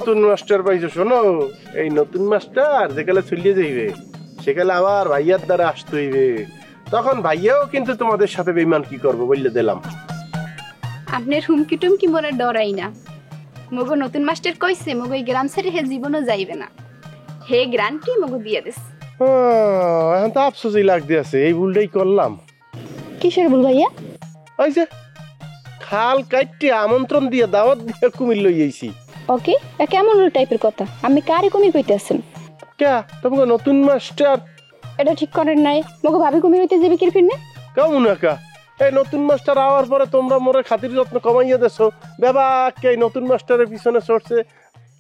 নতুন মাস্টার পাইছো? শোনো, এই নতুন মাস্টার যেকালে চলিয়ে যাইবে সেকালে আবার ভাইয়ার দ্বারা আসতে হইবে, তখন ভাইয়াও কিন্তু তোমাদের সাথে বেইমান কি করবো বললে দিলাম। আপনার হুমকি টুমকি মনে ডরাই না। মগো নতুন মাস্টার কইছে মগো এই গ্রাম ছেড়ে হে জীবনও যাইবে না, হে গ্রান্টি মগো দিয়ে দিস। এখন তো আফসোসই লাগতে আছে, এই ভুলটাই করলাম। কিসের ভুল ভাইয়া? ওই যে খাল কাটতে আমন্ত্রণ দিয়ে দাওয়াত দিয়ে কুমির লই আইছি। ওকে, কেমন টাইপের কথা? আমি কারে কুমির কইতেছেন? কে তোমাকে নতুন মাস্টার? এটা ঠিক করেন নাই, মগো ভাবি কুমির হইতে যাবে কি ফিরনে? কেমন একা এই নতুন মাস্টার আওয়ার পরে তোমরা মোরে খাতির যত্ন কমাইয়া দেছো, বেবাকে এই নতুন মাস্টারের পিছনে চড়ছে,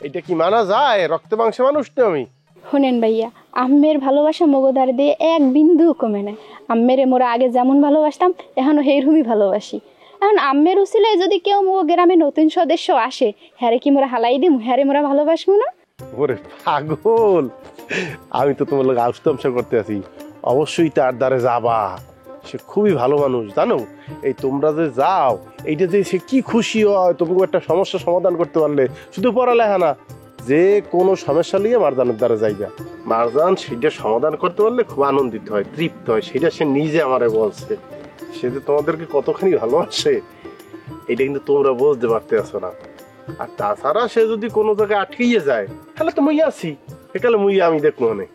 এটা কি মানা যায়? রক্ত মাংসে মানুষ না আমি। শোনেন ভাইয়া, আম্মের ভালোবাসা মগো ধারে দিয়ে এক বিন্দু কমে নাই। আম্মেরে মোরা আগে যেমন ভালোবাসতাম এখনো সেইরকমই ভালোবাসি। এখন আম্মের উসিলায় যদি কেউ মগো গ্রামে নতুন সদস্য আসে, হ্যারে কি মোরা হালাই দিম? হ্যারে মোরা ভালোবাসবো না? ওরে পাগল, আমি তো তোমার লোক আউস্তামশা করতে আছি, অবশ্যই তার দ্বারে যাবা। সে খুবই ভালো মানুষ জানো। এই তোমরা যে যাও, এইটা যে সে কি খুশি হয় তোমাকে একটা সমস্যা সমাধান করতে পারলে। শুধু পড়ালেখা না, যে কোনো সমস্যা নিয়ে মারজানের দ্বারা যাইবা, মারজান সেটা সমাধান করতে পারলে খুব আনন্দিত হয়, তৃপ্ত হয়। সেটা সে নিজে আমারে বলছে। সে যে তোমাদেরকে কতখানি ভালোবাসে এটা কিন্তু তোমরা বুঝতে পারতে আছো না। আর তাছাড়া সে যদি কোনো জায়গায় আটকিয়ে যায় তাহলে তো মুই আছি, একালে মুই আমি দেখবো অনেক।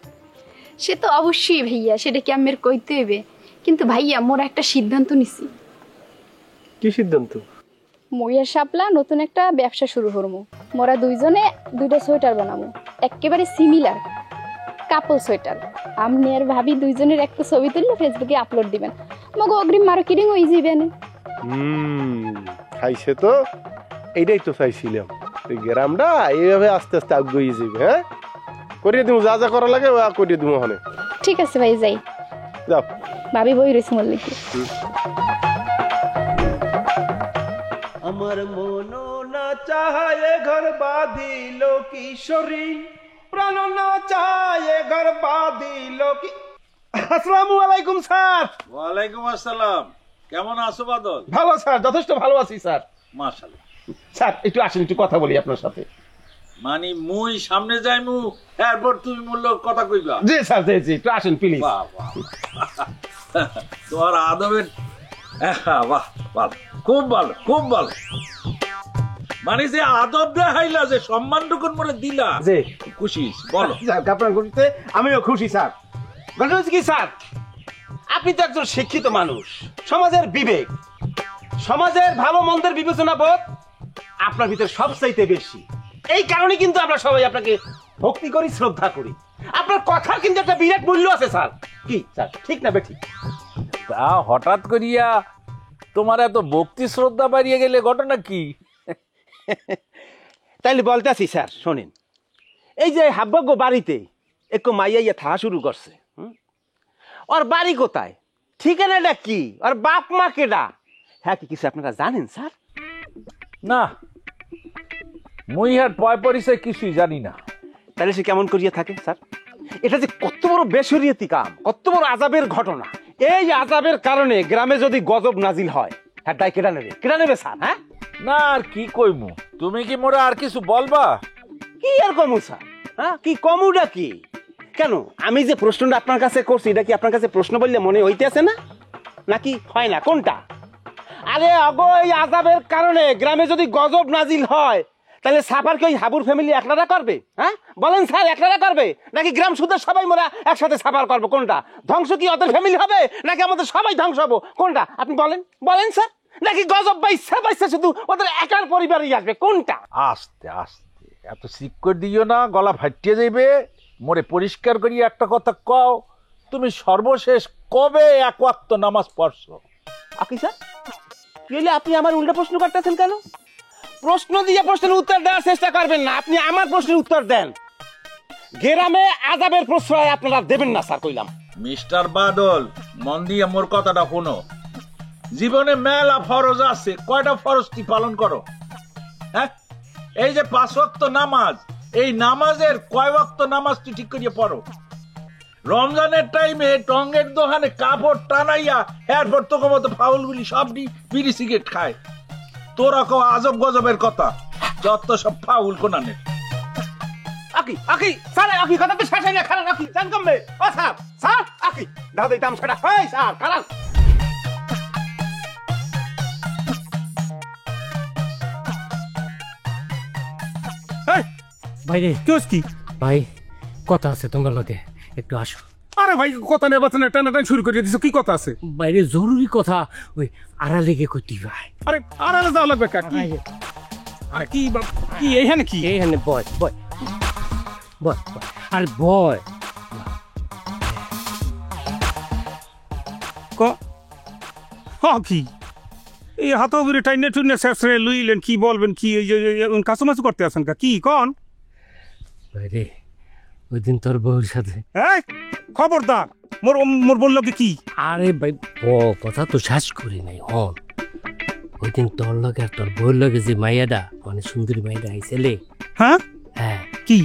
সে তো অবশ্যই ভাইয়া, সেটা কি আম্মের কইতে হইবে? কিন্তু ভাইয়া মোরা একটা সিদ্ধান্ত নিছি। কি সিদ্ধান্ত? মইয়া শাপলা নতুন একটা ব্যবসা শুরু করবো। মোরা দুইজনে দুইটা সোয়েটার বানাবো, একেবারে সিমিলার কাপল সোয়েটার। আপনি আর ভাবি দুইজনের একটা ছবি তুললে ফেসবুকে আপলোড দিবেন, মগো অগ্রিম মার্কেটিং হয়ে যাবে না? খাইছে তো, এইটাই তো চাইছিলাম। গ্রামটা এইভাবে আস্তে আস্তে আগুয়ে যাবে। হ্যাঁ, করিয়ে দিব, যা যা করা লাগে করিয়ে দিব ওখানে। ঠিক আছে ভাই, যাই। যাও, ভাবি বই রয়েছে মল্লিকে। আমার মন না চায় ঘর বাঁধিল কিশোরী, প্রাণ না চায় ঘর বাঁধিল কি। আসসালামু আলাইকুম স্যার। ওয়ালাইকুম আসসালাম। কেমন আছো বাদল? ভালো স্যার, যথেষ্ট ভালো আছি স্যার। মাশাআল্লাহ। স্যার একটু আসেন, একটু কথা বলি আপনার সাথে। মানে মুই সামনে যাইমু, এরপর তুমি মূল্য কথা কইবা? জি স্যার, জি জি, একটু আসেন প্লিজ। বাহ বাহ, তোমার আদবের, বাহ ভালো, খুব ভালো, খুব ভালো। মানে যে আদব দেখাইলা, যে সম্মানটুকু মনে দিলা, জি খুশি। বলো। আপনার খুশিতে আমিও খুশি স্যার। ঘটনা হচ্ছে কি স্যার, আপনি তো একজন শিক্ষিত মানুষ, সমাজের বিবেক, সমাজের ভালো মন্দের বিবেচনা বোধ আপনার ভিতরে সবচাইতে বেশি। এই কারণে কিন্তু আমরা সবাই আপনাকে ভক্তি করি, শ্রদ্ধা করি। আপনার কথা কিন্তু একটা বিরাট মূল্য আছে স্যার। কি স্যার, ঠিক না বেঠিক? তা হঠাৎ করিয়া তোমার এত ভক্তি শ্রদ্ধা বাড়িয়ে গেলে ঘটনা কি? তাইলে বলতে আছি স্যার, শোনেন। এই যে হাব্বজ্ঞ বাড়িতে একটু মাইয়া থাকা শুরু করছে, ওর বাড়ি কোথায়, ঠিকানাটা কি, ওর বাপ মা কেডা, হ্যাঁ কি কিছু আপনারা জানেন স্যার? না, মুই আর পয় পরিচয় কিছুই জানি না। তাহলে সে কেমন করিয়া থাকে স্যার? এটা যে কত বড় বেশরিয়াতি কাম, কত বড় আযাবের ঘটনা। এই আযাবের কারণে গ্রামে যদি গজব নাজিল হয়, হ্যাঁ তাই কেডা নেবে, কেডা নেবে স্যার? হ্যাঁ না, আর কি কইমু, তুমি কি মোরা আর কিছু বলবা? কি আর কমু স্যার? হ্যাঁ কি কমুটা কি? কেন আমি যে প্রশ্নটা আপনার কাছে করছি, এটা কি আপনার কাছে প্রশ্ন বললে মনে হইতেছে না, নাকি হয় না, কোনটা? আরে আগো, এই আযাবের কারণে গ্রামে যদি গজব নাজিল হয়, তাহলে সাফার কি ওই হাবুর ফ্যামিলি একলারা করবে? হ্যাঁ বলেন স্যার, একলারা করবে নাকি গ্রাম সুদের সবাই মোরা একসাথে সাফার করবো? কোনটা? ধ্বংস কি ওদের ফ্যামিলি হবে, নাকি আমাদের সবাই ধ্বংস হবো? কোনটা আপনি বলেন, বলেন স্যার? নাকি গজব বাইসা বাইসা শুধু ওদের একার পরিবারই আসবে? কোনটা? আস্তে আস্তে, এত সিক করে দিও না, গলা ফাটিয়ে যাইবে। মোরে পরিষ্কার করি একটা কথা কও, তুমি সর্বশেষ কবে এক ওয়াক্ত নামাজ পড়ছো? আপনি স্যার কি হলে আপনি আমার উল্টা প্রশ্ন করতেছেন কেন? প্রশ্ন দিয়ে প্রশ্নের উত্তর দেওয়ার চেষ্টা করবেন না, আপনি আমার প্রশ্নের উত্তর দেন। গ্রামে আযাবের প্রশ্রয় আপনারা দেবেন না স্যার, কইলাম। মিস্টার বাদল, মন দিয়ে মোর কথাটা শোনো। জীবনে মেলা ফরজ আছে, কয়টা ফরজ কি পালন করো? হ্যাঁ, এই যে 5 ওয়াক্ত নামাজ, এই নামাজের কয় ওয়াক্ত নামাজ তুই ঠিক করিয়া পড়ো? রমজানের টাইমে টঙ্গের দোকানে কাপড় টানাইয়া এরপর তোকে মতো ফাউলগুলি সব বিড়ি সিগারেট খায়। তোরা কও আজব গজবের কথা, যত সব ফাউল কোনানের। আকি আকি স্যার আকি কথা তো শেষ হয় না খারাপ আকি জান কমবে ও স্যার স্যার আকি দাও দেই দাম সেটা এই স্যার খারাপ ভাই রে কেউ কি ভাই কথা আছে তোমার লগে একটু আসো। আরে ভাই কথা নেই বাচ্চা টানা শুরু করে দিছো কি কথা আছে বাইরে জরুরি কথা ওই আড়ালে গিয়ে কইতে ভাই। আরে আড়ালে যাওয়া লাগবে কাকি আরে কি কি এইখানে কি এইখানে বয় বয় বয় বয়। আর বয় ক কি এই হাত উপরে টাইনে টুনে শেষরে লইলেন কি বলবেন কি এই যে কাছামাছু করতে আছেন কি কন বাইরে ওই দিন তোর বউর সাথে এই খবরদার মোর মোর বললো কি আরে ভাই কথা তো শেষ করি নাই হন ওই দিন তোর লগে আর তোর বউর লগে যে মাইয়াডা মানে সুন্দরী মাইয়াডা আইসেলে হ্যাঁ হ্যাঁ কি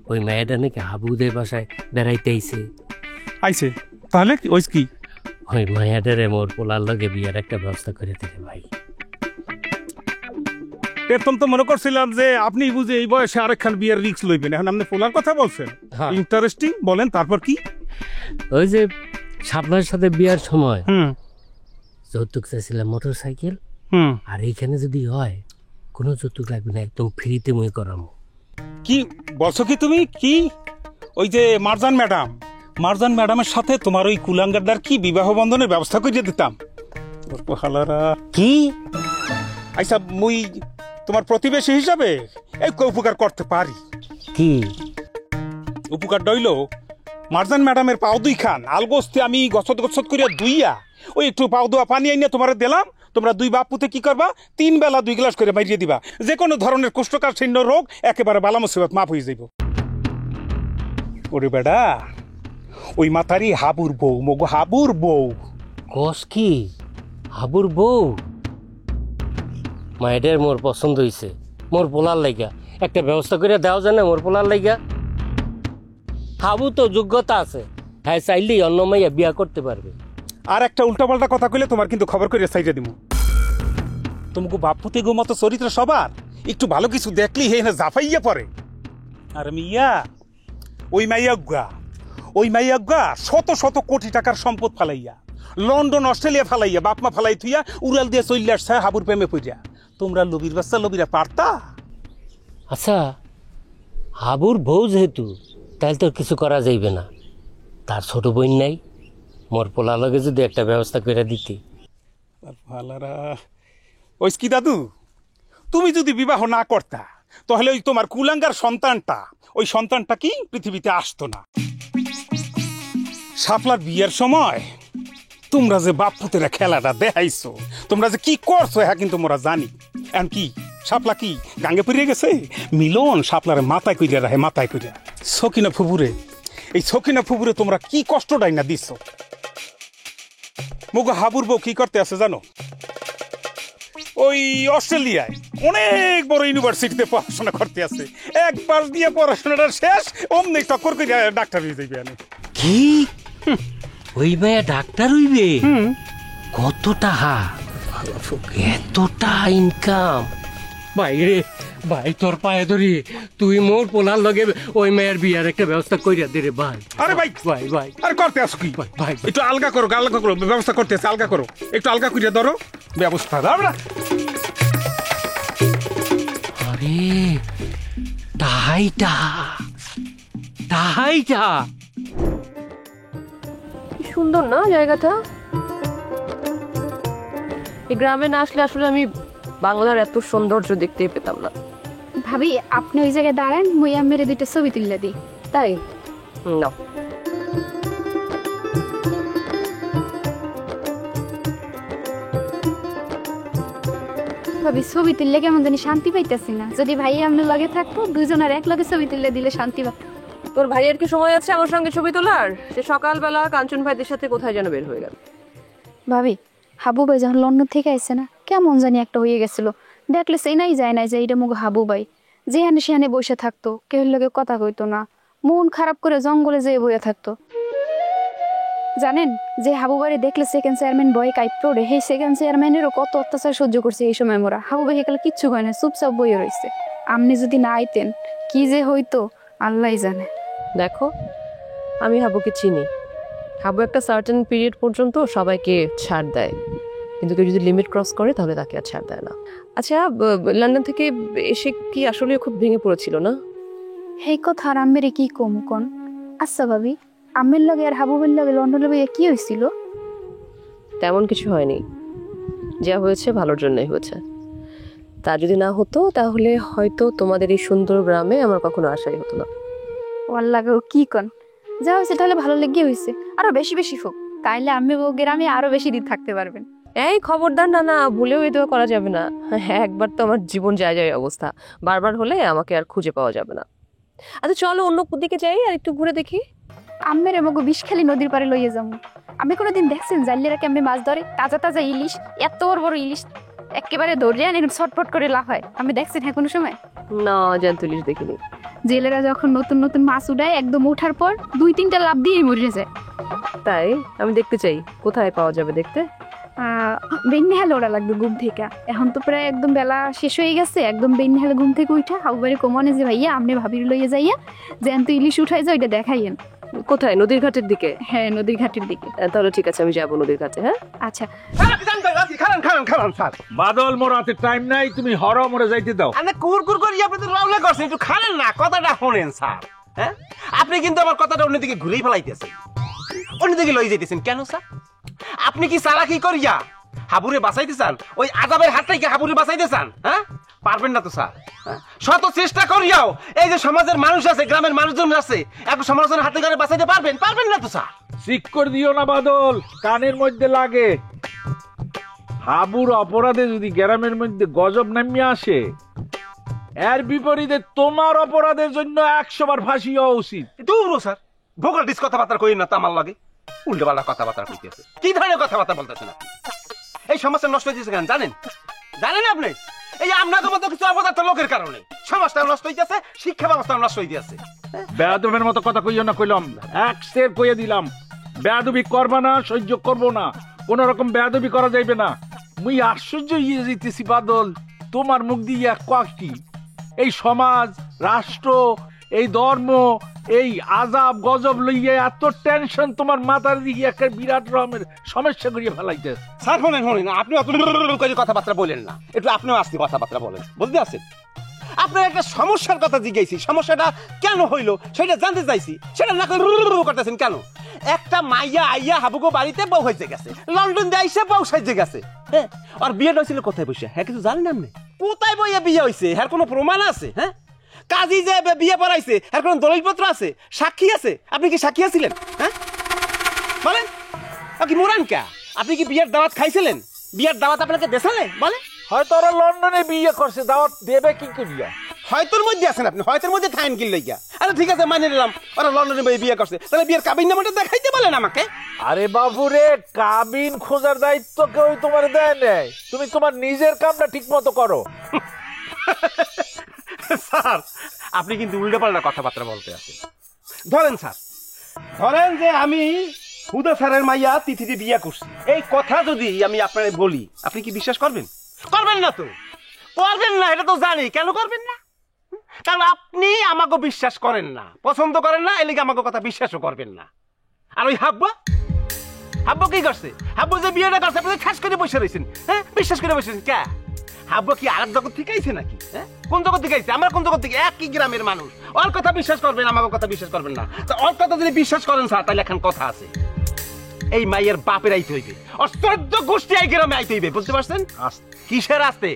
ওই মাইয়াডা নাকি হাবুদের বাসায় বেড়াইতে আইছে। আইছে তাহলে ওই কি ওই মাইয়াডারে মোর পোলার লগে বিয়ার একটা ব্যবস্থা করে দিলে ভাই। প্রথম তো মনে করছিলাম যে আপনি বুঝে এই বয়সে আরেকখান বিয়ের রিস্ক লইবেন এখন আপনি পোলার কথা বলছেন হ্যাঁ। ইন্টারেস্টিং বলেন তারপর কি ওই যে শাপলার সাথে বিয়ার সময় হুম যৌতুক চাইছিলাম মোটর সাইকেল হুম আর এইখানে যদি হয় কোনো যৌতুক লাগবে না একদম ফ্রিতে মই করামো। কি বলছো কি তুমি কি ওই যে মারজান ম্যাডামের সাথে তোমার ওই কুলাঙ্গারদার কি বিবাহ বন্ধনের ব্যবস্থা করে দিতাম হালারা কি আচ্ছা মুই তোমার প্রতিবেশী হিসাবে এই উপকার করতে পারি কি উপকার ডইল মারজান ম্যাডামের পাও দুই খান আলগোস্তে আমি গছত গছত করিয়া দুইয়া ওই একটু পাও দোয়া পানি আইনা তোমার দিলাম তোমরা দুই বাপ পুতে কি করবা 3 বেলা 2 গ্লাস করে মারিয়ে দিবা যে কোনো ধরনের কোষ্ঠকাঠিন্য রোগ একেবারে বালা মুসিবত মাফ হয়ে যাইব। ওরে বেডা ওই মাতারি হাবুর বউ মগো হাবুর বউ কস কি হাবুর বউ মায়েদের মোর পছন্দ হইছে মোর পোলার লাইগা একটা ব্যবস্থা করে দেওয়া যায় না মোর পোলার লাইগা। হাবু তো যোগ্যতা আছে হ্যাঁ চাইলেই অন্য মাইয়া বিয়া করতে পারবে। আর একটা উল্টাপাল্টা কথা কইলে তোমার কিন্তু খবর করে সাইডে দিব তোমাকে বাপুতে গো মতো চরিত্র সবার একটু ভালো কিছু দেখলেই হে না জাফাইয়া পড়ে। আর মিয়া ওই মাইয়াগুয়া শত শত কোটি টাকার সম্পদ ফালাইয়া লন্ডন অস্ট্রেলিয়া ফালাইয়া বাপমা ফালাই থুইয়া উড়াল দিয়ে চললে আসছে হাবুর প্রেমে পড়িয়া তোমরা লবির বাচ্চা লবিরা পারতা। আচ্ছা হাবুর বউ যেহেতু তাহলে তোর কিছু করা যাইবে না তার ছোট বোন নাই মোর পোলার লগে যদি একটা ব্যবস্থা করে দিতি। ভালারা ওই কি দাদু তুমি যদি বিবাহ না করতা তাহলে ওই তোমার কুলাঙ্গার সন্তানটা ওই সন্তানটা কি পৃথিবীতে আসতো না। শাপলার বিয়ের সময় তোমরা যে বাপ পুতেরা খেলাটা দেখাইছো তোমরা যে কি করছো হ্যাঁ কিন্তু মোরা জানি এখন কি শাপলা কি গাঙ্গে পড়িয়ে গেছে মিলন শাপলারে মাথায় কইরা রাখে মাথায় কইরা সকিনা ফুবুরে এই সকিনা ফুবুরে তোমরা কি কষ্টটাই না দিচ্ছ। মুগো হাবুর বউ কি করতে আছে জানো ওই অস্ট্রেলিয়ায় অনেক বড় ইউনিভার্সিটিতে পড়াশোনা করতে আছে একবার দিয়ে পড়াশোনাটা শেষ অমনি টক্কর করে ডাক্তার হয়ে যাইবে আমি কি ওই মেয়ে ডাক্তার হইবে কত টাকা এতটা ইনকাম বাইরে ভাই তোর পায়ে ধরি তুই মোর পোলার লগে ওই মেয়ের বিয়ার একটা ব্যবস্থা কইরা দে রে ভাই। আরে ভাই ভাই ভাই আরে করতে আসো কি ভাই ভাই একটু আলগা করো ব্যবস্থা করতে আছে আলগা করো একটু আলগা করিয়া ধরো ব্যবস্থা দাও না। আরে তাহাইটা কি সুন্দর না জায়গাটা। এই গ্রামে না আসলে আসলে আমি বাংলার এত সৌন্দর্য দেখতেই পেতাম না। ভাবি আপনি ওই জায়গায় দাঁড়ান মুই মেরে 2টা ছবি তুললে দিই। তাই না ভাবি ছবি তুললে কেমন জানি শান্তি পাইতেছি না। যদি ভাই আপনার লগে থাকতো দুজনের এক লগে ছবি তুললে দিলে শান্তি পাবো। তোর ভাইয়ের কি সময় আছে আমার সঙ্গে ছবি তোলার? সে সকালবেলা কাঞ্চন ভাইদের সাথে কোথায় যেন বের হয়ে গেল। ভাবি হাবু ভাই যখন লন্ডন থেকে আইছে না কেমন জানি একটা হয়ে গেছিল দেখলে সেই নাই যায় না যে এইটা মুখ হাবু ভাই যেখানে সেখানে বসে থাকতো কেউ লগে কথা কইতো না মন খারাপ করে জঙ্গলে যেয়ে বইয়া থাকতো। জানেন যে হাবু বাড়ি দেখলে সেকেন্ড চেয়ারম্যান বয় কাইপ্রো রে সেই সেকেন্ড চেয়ারম্যানেরও কত অত্যাচার সহ্য করছে এই সময় মোরা। হাবু ভাই একালে কিচ্ছু হয় না চুপচাপ বইয়ে রয়েছে। আপনি যদি না আইতেন কি যে হইতো আল্লাহই জানে। দেখো, আমি হাবুকে চিনি। হাবু একটা সার্টেন পিরিয়ড পর্যন্ত সবাইকে ছাড় দেয়, কিন্তু কেউ যদি লিমিট ক্রস করে তাহলে তাকে আর ছাড় দেয় না। আচ্ছা, লন্ডন থেকে এসে কি আসলে খুব ভেঙে পড়েছিল না? এই কথা আর আম্মের কি কম কোন? আচ্ছা ভাবি, আম্মের লগে আর হাবুবের লগে লন্ডনের লগে কি হয়েছিল? তেমন কিছু হয়নি, যা হয়েছে ভালোর জন্যই হয়েছে। তা যদি না হতো তাহলে হয়তো তোমাদের এই সুন্দর গ্রামে আমার কখনো আসাই হতো না। ওর লাগে কি কন? যা হয়েছে তাহলে ভালো লেগে হয়েছে, আরো বেশি বেশি হোক, তাইলে আম্মে বউ গ্রামে আরো বেশি দিন থাকতে পারবেন। এই খবরদার, না না, ভুলেও এই দেওয়া করা যাবে না। একবার তো আমার জীবন যায় যায় অবস্থা, বারবার হলে আমাকে আর খুঁজে পাওয়া যাবে না। আচ্ছা চলো অন্য দিকে যাই আর একটু ঘুরে দেখি। আম্মের এমগো বিষখালী নদীর পারে লইয়ে যাবো। আমি কোনোদিন দেখছেন জাল্লিরা কেমনে মাছ ধরে? তাজা তাজা ইলিশ, এত বড় বড় ইলিশ একেবারে ধরে আনে ছটফট করে লাফায়। আমি দেখছেন হ্যাঁ কোনো সময়? না, জ্যান্ত ইলিশ দেখিনি। জেলেরা যখন নতুন নতুন মাছ উঠায় একদম ওঠার পর 2-3টা লাফ দিয়েই মরে যায়। তাই আমি দেখতে চাই, কোথায় পাওয়া যাবে দেখতে? বেন্নিহালে ওরা লাগবে ঘুম থেকে। এখন তো প্রায় একদম বেলা শেষ হয়ে গেছে, একদম বেন্নিহালে ঘুম থেকে উঠা হাউবাড়ি কমনে যে ভাইয়া আপনি ভাবির লইয়া যাইয়া জ্যান্ত ইলিশ উঠাই যায়, ওইটা দেখাইয়েন। কোথায়? নদীর ঘাটের দিকে? হ্যাঁ, নদীর ঘাটের দিকে। তাহলে ঠিক আছে, আমি যাবো নদীর ঘাটে। হ্যাঁ আচ্ছা, খারান স্যার। বাদল, মোর হাতে টাইম নাই, তুমি হর মরে যাইতে দাও। আপনি কুরকুর করি আপনি তো রাউলা করছেন, একটু খালেন না, কথাটা শোনেন স্যার। হ্যাঁ, আপনি কিন্তু আমার কথাটা অন্যদিকে ঘুরেই ফেলাইতেছেন, অন্যদিকে লই যাইতেছেন কেন স্যার? আপনি কি চালাকি করিয়া হাবুরে বাঁচাইতে চান? ওই আজাবের হাত থেকে হাবুরে বাঁচাইতে চান? হ্যাঁ, পারবেন না তো স্যার। শত চেষ্টা করিয়াও এই যে সমাজের মানুষ আছে, গ্রামের মানুষজন আছে, এক সমাজের হাতে করে বাঁচাইতে পারবেন না তো স্যার। ঠিক করে দিও না বাদল, কানের মধ্যে লাগে। হাবুর অপরাধে যদি গ্রামের মধ্যে গজব নামিয়ে আসে, এর বিপরীতে তোমার অপরাধের জন্য 100 বার ফাঁসি হওয়া উচিত। দূর স্যার, ভোগাল ডিস কথাবার্তা কই না তো আমার লাগে, উল্টো পাল্টা কথাবার্তা কইতেছে। কি ধরনের কথাবার্তা বলতেছেন আপনি? এই সমাজটা নষ্ট হইতেছে কেন জানেন? জানেন আপনি? এই আপনাদের মতো কিছু অপদার্থ লোকের কারণে সমাজটা নষ্ট হইতেছে, শিক্ষা ব্যবস্থা নষ্ট হইতেছে। বেয়াদবের মতো কথা কইও না, কইলাম এক সের কইয়ে দিলাম। বেয়াদবি করবা না, সহ্য করবো না, কোন রকম বেয়াদবি করা যাইবে না। মুই আশ্চর্য হইয়া যাইতেছি বাদল, তোমার মুখ দিয়ে কি এই সমাজ, রাষ্ট্র, এই ধর্ম, এই আজাব গজব লইয়া এত টেনশন তোমার মাথার দিকে একটা বিরাট রকমের সমস্যা করিয়া ফেলাইতেছে। স্যার শোনেন, আপনি অত করে কথাবার্তা বলেন না, একটু আপনিও আসতে কথাবার্তা বলেন, বুঝতে পারছেন? আপনার একটা সমস্যার কথা জিজ্ঞাসি, সমস্যাটা কেন হইলো সেটা জানতে চাইছি, সেটা না করতেছেন কেন? একটা মাইয়া আইয়া হাবুগো বাড়িতে বউ হয়েছে গেছে, লন্ডন দিয়ে আইসা বউ সাইজে গেছে। হ্যাঁ, আর বিয়েটা হয়েছিল কোথায় বসে? হ্যাঁ, কিছু জানেন আপনি? কোথায় বইয়া বিয়ে হয়েছে হ্যাঁ কোনো প্রমাণ আছে? হ্যাঁ, কাজী যে বিয়ে পড়াইছে হ্যাঁ কোনো দলিলপত্র আছে, সাক্ষী আছে? আপনি কি সাক্ষী আছিলেন? হ্যাঁ বলেন, কি মোরান কা? আপনি কি বিয়ের দাওয়াত খাইছিলেন? বিয়ের দাওয়াত আপনাকে দেশালে বলে? হয়তো ওরা লন্ডনে বিয়ে করছে, দাওয়াত দেবে কি করিয়া? হয়তোর মধ্যে আছেন আপনি, হয়তোর মধ্যে থাইন কিল লইয়া। আরে ঠিক আছে, মানে নিলাম ওরা লন্ডনে বিয়ে করছে, তাহলে বিয়ের কাবিন নামাটা দেখাইতে বলেন আমাকে। আরে বাবু রে, কাবিন খোঁজার দায়িত্ব কেউ তোমার দেয় নাই, তুমি তোমার নিজের কামটা ঠিক মতো করো। স্যার আপনি কিন্তু উল্টোপাল্টা কথাবার্তা বলতে আছেন। ধরেন স্যার, ধরেন যে আমি হুদা স্যারের মাইয়া তিথিতে বিয়ে করছি, এই কথা যদি আমি আপনাকে বলি, আপনি কি বিশ্বাস করবেন? করবেন না তো, করবেন না, এটা তো জানি। কেন করবেন না? কারণ আপনি আমাকে বিশ্বাস করেন না, পছন্দ করেন না, এলিগে আমাকে কথা বিশ্বাসও করবেন না। আর ওই হাব্বা কি করছে? হাব্বা যে বিয়েটা করছে আপনি ঠাস করে বসে রয়েছেন। হ্যাঁ, বিশ্বাস করে বসেছেন কে? হাব্বা কি আরেক জগৎ থেকে আইছে নাকি? হ্যাঁ, কোন জগৎ থেকে আইছে? আমরা কোন জগৎ থেকে? একই গ্রামের মানুষ। ওর কথা বিশ্বাস করবেন, আমাকে কথা বিশ্বাস করবেন না। তো ওর কথা যদি বিশ্বাস করেন স্যার, তাহলে এখন কথা আছে, এই মাইয়ের বাপের আইতে হইবে, ওর 14 গোষ্ঠী এই গ্রামে আইতে হইবে, বুঝতে পারছেন? কিসের আসতে?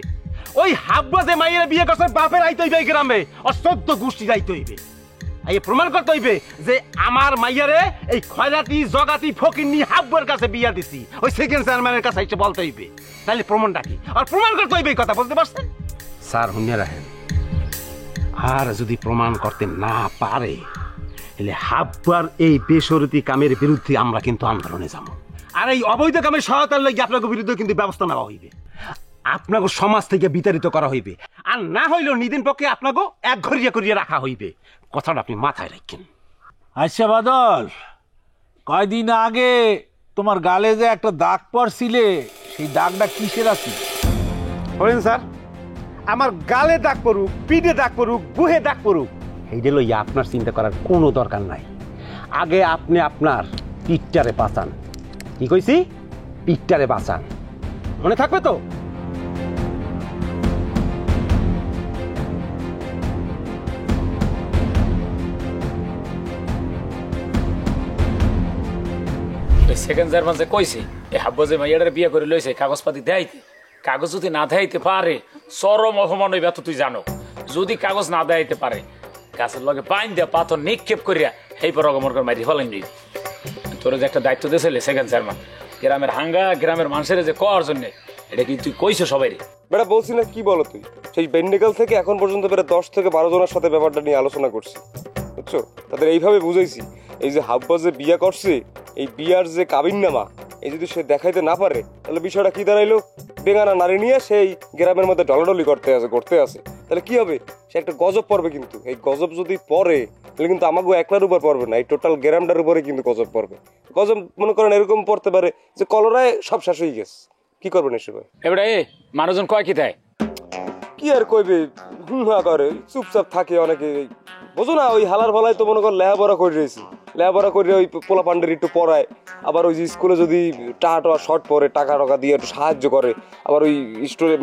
ওই হাব্বা যে মাইয়ের বিয়ে করছে বাপের আইতে হইবে এই গ্রামে, ওর 14 গোষ্ঠী আইতে হইবে। এই প্রমাণ করতে হইবে যে আমার মাইয়ারে এই খয়রাতি জগাতি ফকিন্নি হাব্বার কাছে বিয়া দিছি, ওই সেকেন্ড চেয়ারম্যানের কাছে এসে বলতে হইবে। তাহলে প্রমাণটা কি? আর প্রমাণ করতে হইবে এই কথা, বুঝতে পারছেন? স্যার শুনে রাখেন, আর যদি প্রমাণ করতে না পারে তাহলে হাব্বার এই বেসরতি কামের বিরুদ্ধে আমরা কিন্তু আন্দোলনে যাব। আর এই অবৈধ কামের সহায়তার লাগি আপনাকে বিরুদ্ধে কিন্তু ব্যবস্থা নেওয়া হইবে, আপনাকে সমাজ থেকে বিতাড়িত করা হইবে, আর না হইলেও নিদিন পক্ষে আপনাকে এক ঘরিয়া করিয়া রাখা হইবে। কথাটা আপনি মাথায় রাখেন। আচ্ছা বাদল, কয়দিন আগে তোমার গালে যে একটা দাগ পড়ছিলে, সেই দাগটা কিসের আছে? বলেন স্যার, আমার গালে দাগ পড়ুক, পিঠে দাগ পড়ুক, বুহে দাগ পড়ুক, এইটা লইয়া আপনার চিন্তা করার কোনো দরকার নাই। আগে আপনি আপনার পিঠটারে বাঁচান। কি কইছি? পিঠটারে বাঁচান, মনে থাকবে তো? সেকেন্ড জার্মান যে কইছে এই হাব্বা যে মাইয়াটার বিয়ে করে লইছে কাগজপাতি দেয়াইতে, কাগজ যদি না দেয়াইতে পারে চরম অপমান হইবে তো তুই জানো। যদি কাগজ না দেয়াইতে পারে গাছের লগে পাইন দিয়া পাথর নিক্ষেপ করিয়া এই পর অগমরকর মারি ফলাই নিবি। তোর যে একটা দায়িত্ব দিয়েছিলে সেকেন্ড জার্মান, গ্রামের হাঙ্গা গ্রামের মানুষের যে কর জন্য, এটা কি তুই কইছো সবাই? বেটা বলছি না, কি বলো তুই? সেই বেন্ডিকাল থেকে এখন পর্যন্ত বেটা 10 থেকে 12 জনের সাথে ব্যাপারটা নিয়ে আলোচনা করছি, বুঝছো? তাদের এইভাবে বুঝাইছি এই যে হাব্বা যে বিয়া করছে, এই বিয়ার যে কাবিননামা এই যদি সে দেখাইতে না পারে তাহলে বিষয়টা কি দাঁড়াইলো? বেগানা নারী নিয়ে সেই গ্রামের মধ্যে ডলাডলি করতে আছে। তাহলে কি হবে? সে একটা গজব পড়বে, কিন্তু এই গজব যদি পড়ে তাহলে কিন্তু আমাকে একলার উপর পড়বে না, এই টোটাল গ্রামটার উপরে কিন্তু গজব পড়বে। গজব মনে করেন এরকম পড়তে পারে যে কলরায় সব শেষ হয়ে গেছে, কি করবেন এসে? এবারে মানুষজন কয় কি দেয়? কি আর কইবে, হুহা করে, চুপচাপ থাকে অনেকে। বোঝো না, ওই হালার ভালায় তো মনে কর লেহাপড়া করে রয়েছি, লেহাপড়া করে ওই পোলা পান্ডের একটু পড়ায়, আবার ওই যে স্কুলে যদি টাকা শর্ট পড়ে টাকা দিয়ে একটু সাহায্য করে, আবার ওই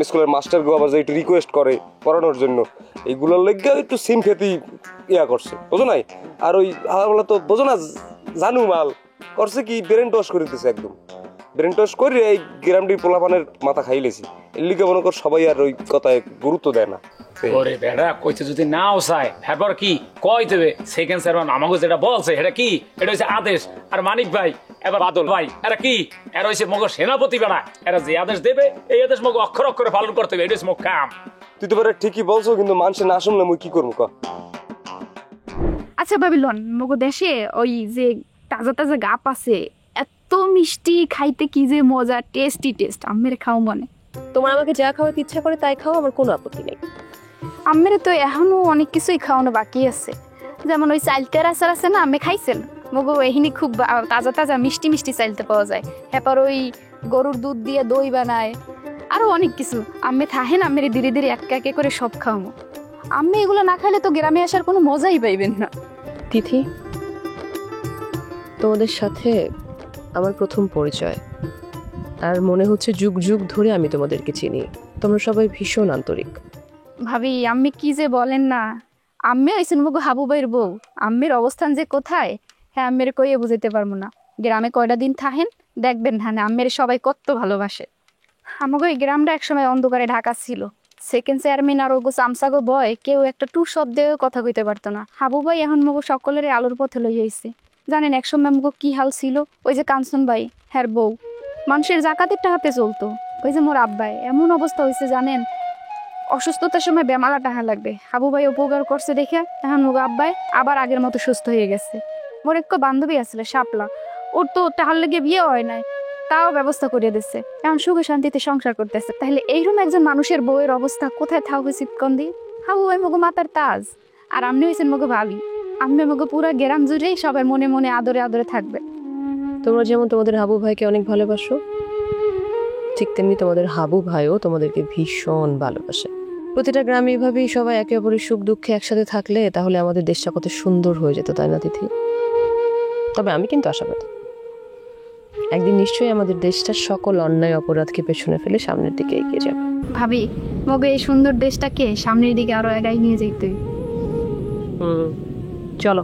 স্কুলের মাস্টারকেও আবার যে একটু রিকোয়েস্ট করে পড়ানোর জন্য, এইগুলোর লেগে একটু সিম খেতি করছে, বোঝো নাই? আর ওই হালার ভালা তো বোঝো না, জানু মাল করছে কি ব্রেন টস করে দিতেছে, একদম ব্রেন টস করে এই গ্রামটির পোলাপানের মাথা খাইলেছি। এর লিগে মনে কর সবাই আর ওই কথায় গুরুত্ব দেয় না। ওরে বেড়া কইতে যদি নাও চায় তারপর কি কই দেবে? সেকেন্ড সার্মান আমাকে যেটা বলছে এটা কি? এটা হচ্ছে আদেশ। আর মানিক ভাই এবার বাদল ভাই এরা কি? এরা হচ্ছে মগ সেনাপতি বেড়া, এরা যে আদেশ দেবে এই আদেশ মগ অক্ষর অক্ষরে পালন করতে হবে, এটা হচ্ছে মগ কাম। তুই তো পারে ঠিকই বলছো, কিন্তু মানুষের না শুনলে মুই কি করবো? আচ্ছা ভাবিলন মগো দেশে ওই যে তাজা তাজা গাপ আছে, এত মিষ্টি, খাইতে কি যে মজা, টেস্টি আম্মের খাও মনে। তোমার আমাকে যা খাওয়াতে ইচ্ছা করে তাই খাও, আমার কোনো আপত্তি নেই। আম্মের তো এখনো অনেক কিছুই খাওয়ানো বাকি আছে, যেমন ওই চাইলতের আচার আছে না, আম্মে খাইছেন? মগো এহিনি খুব তাজা তাজা মিষ্টি চাইলতে পাওয়া যায়। এরপর ওই গরুর দুধ দিয়ে দই বানায়, আরো অনেক কিছু। আম্মে থাহেন, আম্মের ধীরে ধীরে একে করে সব খাওয়াবো। আম্মে এগুলো না খাইলে তো গ্রামে আসার কোনো মজাই পাইবেন না। তিথি, তোমাদের সাথে আমার প্রথম পরিচয়, আর মনে হচ্ছে যুগ যুগ ধরে আমি তোমাদেরকে চিনি। তোমরা সবাই ভীষণ আন্তরিক। ভাবি আম্মি কি যে বলেন না, আম্মে হয়েছেন মগো হাবু ভাইয়ের বউ। আম্মের অবস্থান যে কোথায়, হ্যাঁ আম্মের কইয়ে বুঝাইতে পারবো না। গ্রামে কয়টা দিন থাকেন দেখবেন, হ্যাঁ আম্মের সবাই কত ভালোবাসে। আমাকে এই গ্রামটা একসময় অন্ধকারে ঢাকা ছিল। সেকেন্ড চেয়ারম্যান আর ওগো চামচাগো বয় কেউ একটা টু শব্দেও কথা কইতে পারতো না। হাবু ভাই এখন মগো সকলের আলোর পথে লই আইছে। জানেন একসময় মগো কি হাল ছিল? ওই যে কাঞ্চন ভাই হ্যার বউ মানুষের জাকাতের টাকাতে চলতো। ওই যে মোর আব্বাই এমন অবস্থা হয়েছে জানেন, অসুস্থতার সময় বেমালা টাকা লাগবে, হাবু ভাই উপকার করছে দেখে এখন মগো আব্বাই আবার আগের মতো সুস্থ হয়ে গেছে। মোর এক বান্ধবী আসলে শাপলা, ওর তো টাকার লেগে বিয়ে হয় নাই, তাও ব্যবস্থা করে দিচ্ছে, এখন সুখে শান্তিতে সংসার করতেছে। তাহলে এইরকম একজন মানুষের বউয়ের অবস্থা কোথায় থাক উচিত কন্দি? হাবু ভাই মগো মাতার তাজ, আর আপনি হয়েছেন মগো ভাবি। আমি মগো পুরা গ্রাম জুড়েই সবার মনে মনে আদরে আদরে থাকবে। তোমরা যেমন তোমাদের হাবু ভাইকে অনেক ভালোবাসো, ঠিক তেমনি তোমাদের হাবু ভাইও তোমাদেরকে ভীষণ ভালোবাসে। প্রতিটা গ্রামে এভাবেই সবাই একে অপরের সুখ দুঃখে একসাথে থাকলে তাহলে আমাদের দেশটা কত সুন্দর হয়ে যেত, তাই না তিথি? তবে আমি কিন্তু আশাবাদী, একদিন নিশ্চয়ই আমাদের দেশটা সকল অন্যায় অপরাধকে পেছনে ফেলে সামনের দিকে এগিয়ে যাবে। ভাবি মগো এই সুন্দর দেশটাকে সামনের দিকে আরো এগিয়ে নিয়ে যেতে। চলো।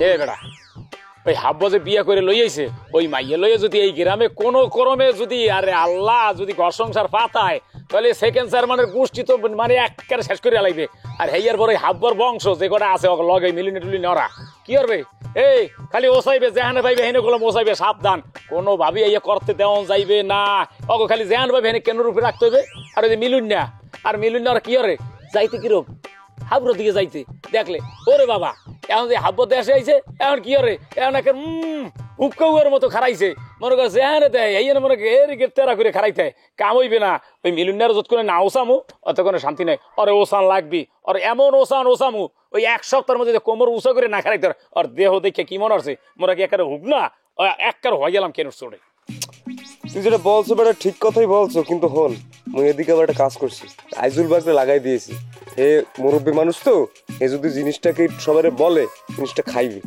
এ বেড়া ওই হাব্বা যে বিয়ে করে লই আইছে, ওই মাইয়ে লইয়ে যদি এই গ্রামে কোনো ক্রমে যদি আরে আল্লাহ যদি ঘর সংসার পাতায়, তাহলে সেকেন্ড চেয়ারম্যানের গোষ্ঠী তো মানে একেবারে শেষ করে লাগবে। আর হেয়ার পরে হাব্বার বংশ যে কটা আছে লগে মিলিনে টুলিনে ওরা কি করবে? এই খালি ওসাইবে, যেহানে পাইবে হেনে গুলো ওসাইবে, সাবধান কোনো ভাবি ইয়ে করতে দেওয়া যাইবে না। অগো খালি যেহান পাইবে হেনে কেন রূপে রাখতে হবে। আর ওই যে মিলুন না, আর মিলুন না ওরা কি করে যাইতে কিরম হাবুর দিকে যাইতে দেখলে ওরে বাবা এখন যে হাব্য দেশে আইছে এখন কি করে এখন একে হুক্কাউয়ের মতো খারাইছে মনে করছে হ্যাঁ রে দেয় এই মনে এরিকে তেরা করে খারাইতে কাম হইবে না। ওই মিলুনিয়ার যত করে না ওসামু অত কোনো শান্তি নাই, ওরে ওসান লাগবি, ওর এমন ওসামু ওই এক সপ্তাহের মধ্যে কোমর উঁচা করে না খারাইতে ওর দেহ দেখে কি মনে হচ্ছে মোরা কি একারে হুক না একার হয়ে গেলাম কেন চড়ে। তুই যেটা বলছো বেটা ঠিক কথাই বলছো, কিন্তু হন মুই এদিকে আবার একটা কাজ করছি, আইজুল বাগরে লাগাই দিয়েছি। হে মুরব্বী মানুষ তো, এ যদি জিনিসটাকে সবারে বলে জিনিসটা খাইবি।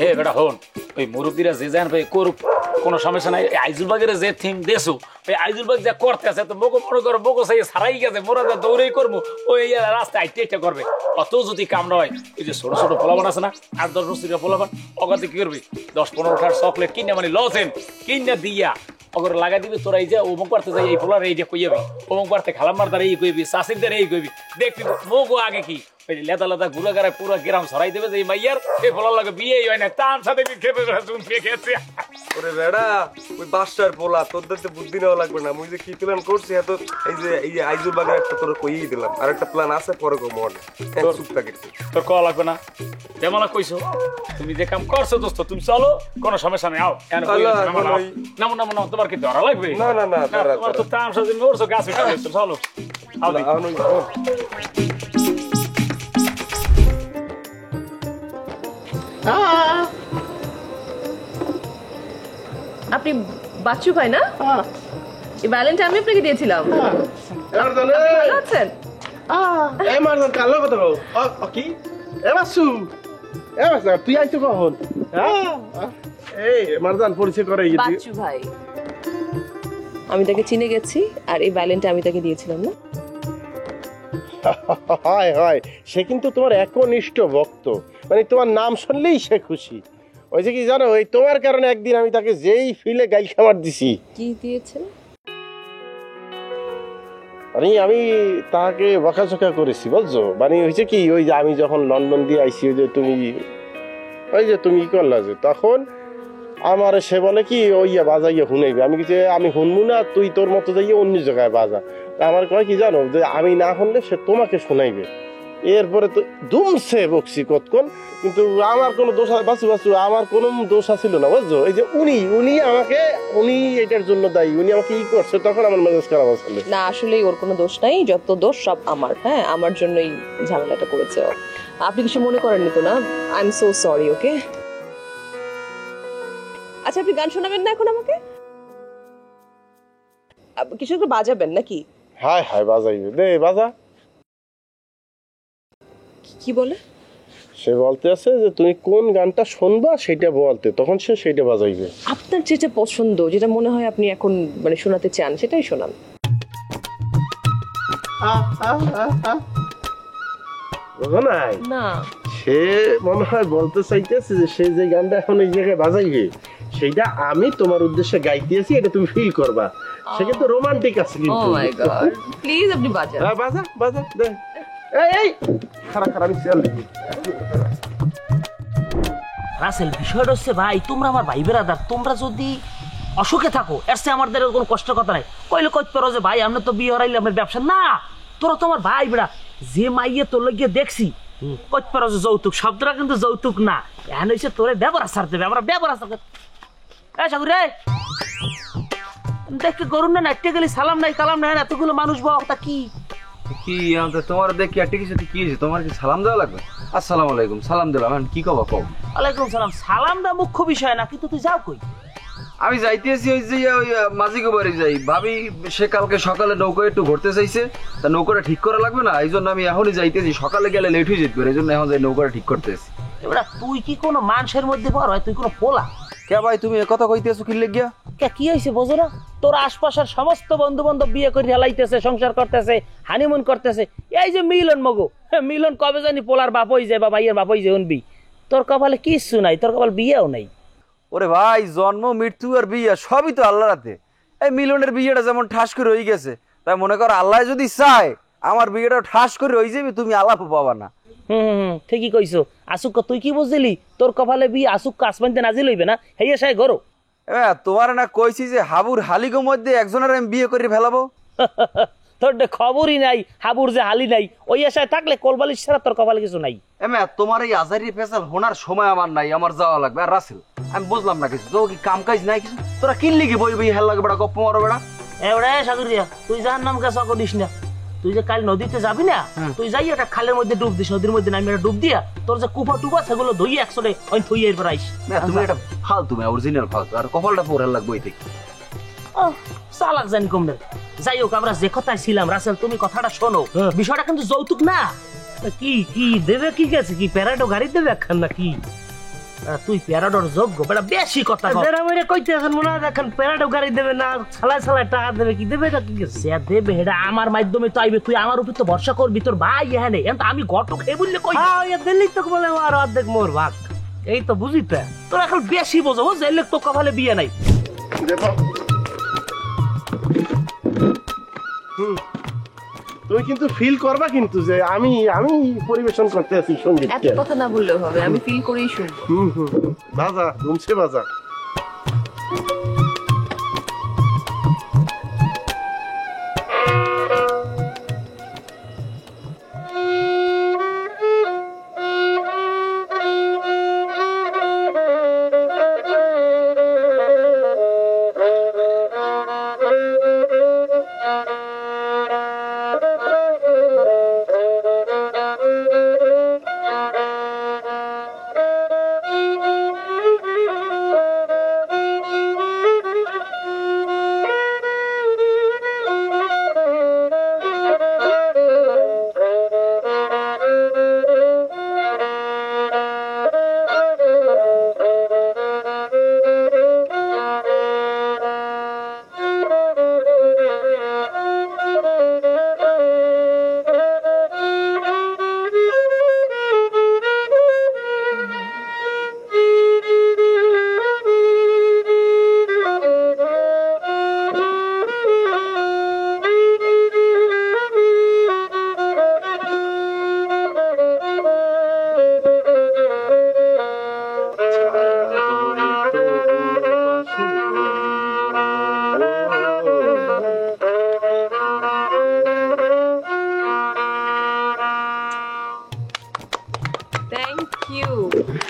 এ বেটা হন, ওই মুরব্বীরা যে যান ভাই করুক, কোনো সমস্যা নাই। আইজুল বাগের যে থিম দেশো, ওই আইজুল বাগ যা করতে আছে তো মোকো মনে করো মোকো সেই সারাই গেছে, মোরা যা দৌড়েই করবো, ওই রাস্তায় আইটে আইটে করবে। অত যদি কামড়া হয়, ওই যে ছোট ছোট পোলাবান আছে না, 8-10 বছরের পোলাবান, অগাতে কি করবি 10-15টার চকলেট কিনে মানে লসেন কিনে দিয়া অগর লাগাই দিবি। তোরা এই যে অমুক পারতে যাই এই পোলার এই যে কইয়াবি, অমুক পারতে খালাম্মার দ্বারা এই কইবি, চাষির দ্বারা এই কইবি, দেখবি মোগো আগে কি ওই লেদা লেদা ঘুরে গাড়ায় পুরো গ্রাম ছড়াই দেবে যে এই মাইয়ার এই পোলার লাগে বিয়ে হয় না, তার সাথে খেপে খেয়েছে। ওরে বেড়া ওই বাসার পোলা, তোদের তো বুদ্ধি নেওয়া লাগবে না। মুই যে কি প্ল্যান করছি এত, এই যে আইজুল বাগের একটা তোর কইই দিলাম, আর একটা প্ল্যান আছে পরে কো মনে চুপ থাকে। তোর কল লাগবে না, যেমন কইছো তুমি যে কাম করছো দোস্ত, তুমি চলো কোনো সমস্যা নেই। আও নামো নামো নামো, তোমার কি ধরা লাগবে? না না না, তোমার তো তাম সাথে মরছো গাছ চলো। আপনি বাচ্চু ভাই না? এই ব্যালেন্সটা আমি আপনাকে দিয়েছিলাম। ভালো আছেন? এই মারজান কালো কথা বল। কি এ বাসু, এ বাসু তুই আইছো কখন? এই মারজান পরিচয় করে বাচ্চু ভাই, আমি তাকে চিনে গেছি, আর এই ব্যালেন্সটা আমি তাকে দিয়েছিলাম না? হয় হয়, সে কিন্তু তোমার একনিষ্ঠ ভক্ত, মানে তোমার নাম শুনলেই সে খুশি। ওই যে কি জানো, ওই তোমার কারণে একদিন আমি তাকে যেই ফিলে গাইল খাবার দিছি। কি দিয়েছেন? মানে আমি তাকে বকাঝকা করেছি বুঝছো, মানে হয়েছে কি ওই যে আমি যখন লন্ডন দিয়ে আইসি, ওই যে তুমি কি করলা যে তখন আমার সে বলে কি ওই বাজাইয়া শুনাইবে। আমি কিছু আমি শুনবো না, তুই তোর মতো যাইয়ে অন্য জায়গায় বাজা। আমার কয় কি জানো, যে আমি না শুনলে সে তোমাকে শোনাইবে। এরপরে তো দুমছে বকছি কতক্ষণ, কিন্তু আমার কোনো দোষ বাসু আমার কোনো দোষ ছিল না বুঝছো। এই যে উনি এটার জন্য দায়ী, উনি আমাকে ই করছে, তখন আমার মেজাজ খারাপ আসলে। না আসলে ওর কোনো দোষ নাই, যত দোষ সব আমার। হ্যাঁ, আমার জন্যই ঝামেলাটা করেছে ও। আপনি কিছু মনে করেননি তো না? I am so sorry. Okay, আচ্ছা আপনি গান শোনাবেন না এখন আমাকে? কিছু একটু বাজাবেন নাকি? হায় হায় বাজাইবে দে বাজা। কি বলে? সে বলতে আছে যে তুমি কোন গানটা শুনবা সেটা বলতে, তখন সে সেটা বাজাইবে। আপনার যেটা পছন্দ, যেটা মনে হয় আপনি এখন মানে শোনাতে চান, সেটাই শোনান। বুঝো নাই? না, সে মনে হয় বলতে চাইতেছে যে সে যে গানটা এখন এই জায়গায় বাজাইবে সেইটা আমি তোমার উদ্দেশ্যে গাইতেছি, এটা তুমি ফিল করবা। সে কিন্তু রোমান্টিক আছে কিন্তু। ও মাই গড, প্লিজ আপনি বাজান। হ্যাঁ বাজা বাজা দে। এই খারাপ খারাপ আমি চেয়ার লিখি। রাসেল, বিষয়টা হচ্ছে ভাই, তোমরা আমার ভাই বেরাদার, তোমরা যদি অসুখে থাকো এর চেয়ে আমাদের কোনো কষ্ট কথা নাই। কইলে কইতে পারো যে ভাই আমরা তো বিয়ে হারাইলে আমার ব্যবসা না, তোরা তো আমার ভাই বেড়া। যে মাইয়ে তোর লাগিয়ে দেখছি, কইতে পারো যে যৌতুক, শব্দটা কিন্তু যৌতুক না, এখন হচ্ছে তোরে ব্যবহার ছাড় দেবে, আমরা ব্যবহার ছাড়। এই সাগর রে, দেখতে করুন না, নাট্যে গেলি সালাম নাই কালাম নাই, এতগুলো মানুষ বাবা তা কি কি তোমার দেখি আর টিকিস কি হয়েছে? তোমার কি সালাম দেওয়া লাগবে? আসসালামু আলাইকুম, সালাম দিলাম। কি কবা কও? ওয়ালাইকুম সালাম। সালামটা মুখ্য বিষয় না, কিন্তু তুই যাও কই? আমি যাইতেছি ওই যে ওই মাঝিগো বাড়ি যাই। ভাবি সে কালকে সকালে নৌকা একটু ঘুরতে চাইছে, তা নৌকাটা ঠিক করা লাগবে না, এই জন্য আমি এখনই যাইতেছি। সকালে গেলে লেট হয়ে যেতে পারে, এই জন্য এখন যাই নৌকাটা ঠিক করতেছি। এবার তুই কি কোনো মানুষের মধ্যে পড় হয়? তুই কোনো পোলা? কে ভাই তুমি একথা কইতেছো কি লেগিয়া? কি হয়েছে বোঝো না? তোর আশপাশের সমস্ত বন্ধু বান্ধব বিয়ে করে হেলাইতেছে, সংসার করতেছে, হানিমুন করতেছে। এই যে মিলন মগো, মিলন কবে জানি পোলার বাপ হয়ে যায় বা ভাইয়ের বাপ হয়ে যায়, শুনবি? তোর কপালে কিচ্ছু নাই, তোর কপাল বিয়েও নাই। ওরে ভাই, জন্ম মৃত্যু আর বিয়ে সবই তো আল্লাহর হাতে। এই মিলনের বিয়েটা যেমন ঠাস করে হয়ে গেছে, তাই মনে করো আল্লাহ যদি চায় আমার বিয়েটা ঠাস করে হয়ে যাবে, তুমি আলাপ পাবা না। ঠিকই কইছো। আসুক তুই কি বুঝলি? তোর কপালে বিয়ে আসুক আসমানতে নাজিল হইবে না, হেয়ে সাই গরো। তোমার না কইছি যে হাবুর হালিগো মধ্যে একজনের আমি বিয়ে করে ফেলাবো। তোর খবরই নাই হাবুর যে হালি নাই, ওই আশায় থাকলে কোলবালিশ ছাড়া তোর কপালে কিছু নাই। তোমার এই আজারি ফেসাল হোনার সময় আমার নাই, আমার যাওয়া লাগবে। আর রাসেল, আমি বুঝলাম না কিছু, তো কি কাম কাজ নাই কিছু? তোরা কিনলি কি বই বই হেল লাগে বেড়া, গপ্প মারো বেড়া। এবারে সাগরিয়া, তুই যার নাম কাছে করিস না। তুই যে কাল নদীতে যাবি না, তুই যাই একটা খালের মধ্যে ডুব দিস, নদীর মধ্যে নামি একটা ডুব দিয়া তোর যে কুপা টুপা সেগুলো ধুইয়ে একসাথে থুইয়ে এরপর আইস। তুমি এটা ফালতু অরিজিনাল ফালতু, আর কপালটা পরে লাগবে ওই থেকে। ও চালাক জানি কমবে। যাই হোক আমরা যে কথায় ছিলাম রাসেল, তুমি কথাটা শোনো, বিষয়টা কিন্তু যৌতুক না। কি কি দেবে, কি গেছে, কি প্যারাডো গাড়ি দেবে একখান না কি? তুই প্যারাডোর যোগ্য, বেটা বেশি কথা কইতে আছেন মনে হয় এখন প্যারাডো গাড়ি দেবে না, ছালাই ছালাই টাকা দেবে, কি দেবে এটা, কি গেছে দেবে এটা আমার মাধ্যমে তো আইবে। তুই আমার উপর তো ভরসা করবি, তোর ভাই এখানে আমি ঘটক এই বললে কই দিল্লি তো বলে আর অর্ধেক মোর ভাগ, এই তো বুঝিতে তোর এখন বেশি বোঝো, বুঝলে তো কপালে বিয়ে নাই। তুমি কিন্তু ফিল করবা কিন্তু যে আমি আমি পরিবেশন করতে আছি সঙ্গীত। এত কথা না বললেও হবে, আমি ফিল করেই শুনবো। বাজা ধুমছে বাজা।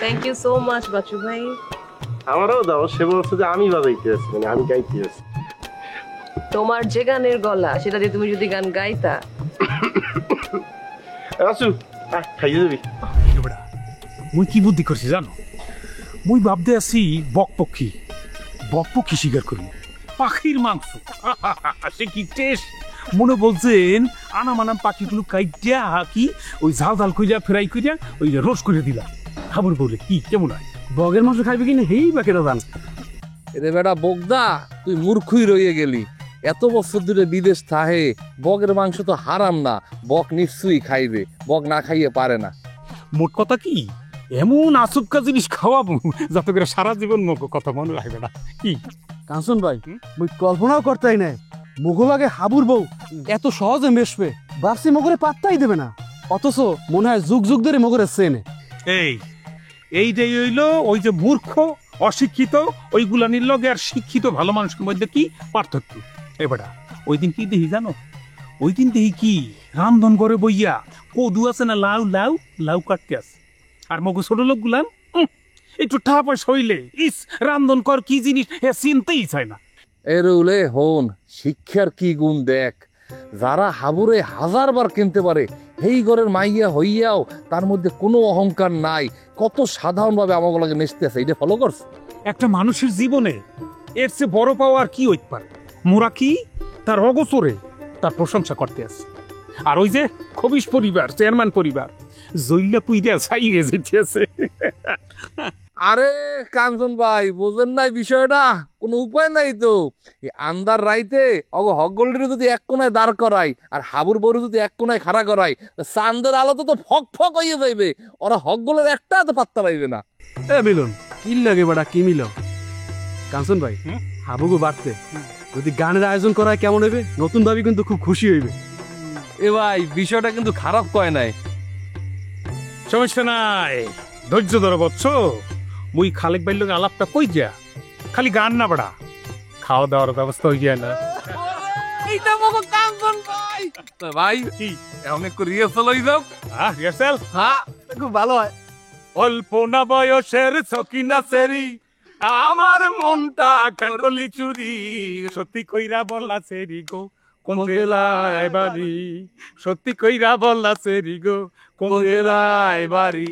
থ্যাংক ইউ সো মাচ বাচু ভাই। আমারও দাও, সে বলছে যে আমি বাজাইতে আছি, মানে আমি গাইতে আছি। তোমার যে গানের গলা সেটা দিয়ে তুমি যদি গান গাইতা। আসু খাইয়ে যাবি। মুই কি বুদ্ধি করছি জানো, মুই ভাবতে আছি বক পক্ষী শিকার করি, পাখির মাংস সে কি টেস্ট। মনে বলছেন আনামানাম পাখিগুলো কাইটা কি ওই ঝাল ঝাল কইরা ফ্রাই কইরা ওই রোস্ট করে দিলাম, খাবার বলে কি কেমন হয়? বগের মাংস খাইবে কিনা হেই বা কেন জান। এরে বেটা বগদা, তুই মূর্খই রয়ে গেলি। এত বছর ধরে বিদেশ থাহে, বগের মাংস তো হারাম না, বক নিশ্চয়ই খাইবে, বক না খাইয়ে পারে না। মোট কথা কি এমন আচুক্কা জিনিস খাওয়াবো যাতে করে সারা জীবন মুখ কথা মনে রাখবে না কি? কাঞ্চন ভাই মুই কল্পনাও করতেই নাই মুঘল আগে হাবুর বউ এত সহজে মেশবে, বাপসি মগরে পাত্তাই দেবে না, অথচ মনে হয় যুগ যুগ ধরে মগরে চেনে। এইটাই হইল ওই যে মূর্খ অশিক্ষিত ওইগুলানির লগে আর শিক্ষিত ভালো মানুষের মধ্যে কি পার্থক্য। এবারে ওই দিন কি দেখি জানো, ওই দিন দেখি কি রামধন করে বইয়া কদু আছে না লাউ লাউ লাউ কাটতে আছে, আর মগু ছোট লোক গুলান একটু টাকা পয়সা হইলে ইস রামধন কর কি জিনিস চিনতেই চায় না। এরুলে হন শিক্ষার কি গুণ দেখ, যারা হাবুরে 1000 বার কিনতে পারে এই ঘরের মাইয়া হইয়াও তার মধ্যে কোনো অহংকার নাই, কত সাধারণ ভাবে আমাকে লাগে মিশতে আছে, এটা ফলো করছে। একটা মানুষের জীবনে এর চেয়ে বড় পাওয়া আর কি হইতে পারে? মোরা কি তার অগোচরে তার প্রশংসা করতে আছে, আর ওই যে খবিশ পরিবার চেয়ারম্যান পরিবার জইলা পুইরা ছাইয়ে যেতেছে। আরে কাঞ্চন ভাই বোঝেন নাই বিষয়টা, কোনো উপায় নাই তো। এই আন্দার রাইতে অগ হকগোল্ডের যদি এক কোনায় দাঁড় করাই আর হাবুর বড় যদি এক কোনায় খাড়া করাই, চান্দের আলো তো ফক ফক হয়ে যাইবে, ওরা হকগোলের একটা তো পাত্তা পাইবে না। এ মিলন কি লাগে বেটা, কি মিলন? কাঞ্চন ভাই হাবুগো বাড়তে যদি গানের আয়োজন করা হয় কেমন হইবে? নতুন ভাবি কিন্তু খুব খুশি হইবে। এ ভাই বিষয়টা কিন্তু খারাপ কয় নাই। সমস্যা নাই, ধৈর্য ধরো বৎস। মুই খালেক বাইর লোক আলাপটা কই যা, খালি গান না বাড়া, খাওয়া দাওয়ার ব্যবস্থা হয়ে যায় না। এইটা মগো কাঞ্চন ভাই। তো ভাই কি এখন একটু রিহার্সাল হই যাও? হ্যাঁ রিহার্সাল, হ্যাঁ খুব ভালো হয়। অল্প না বয়সের সকিনা সেরি, আমার মনটা কাকলি চুরি, সত্যি কইরা বললা সেরি গো কোন জেলায় বাড়ি, সত্যি কইরা বললা সেরি গো কোন জেলায় বাড়ি।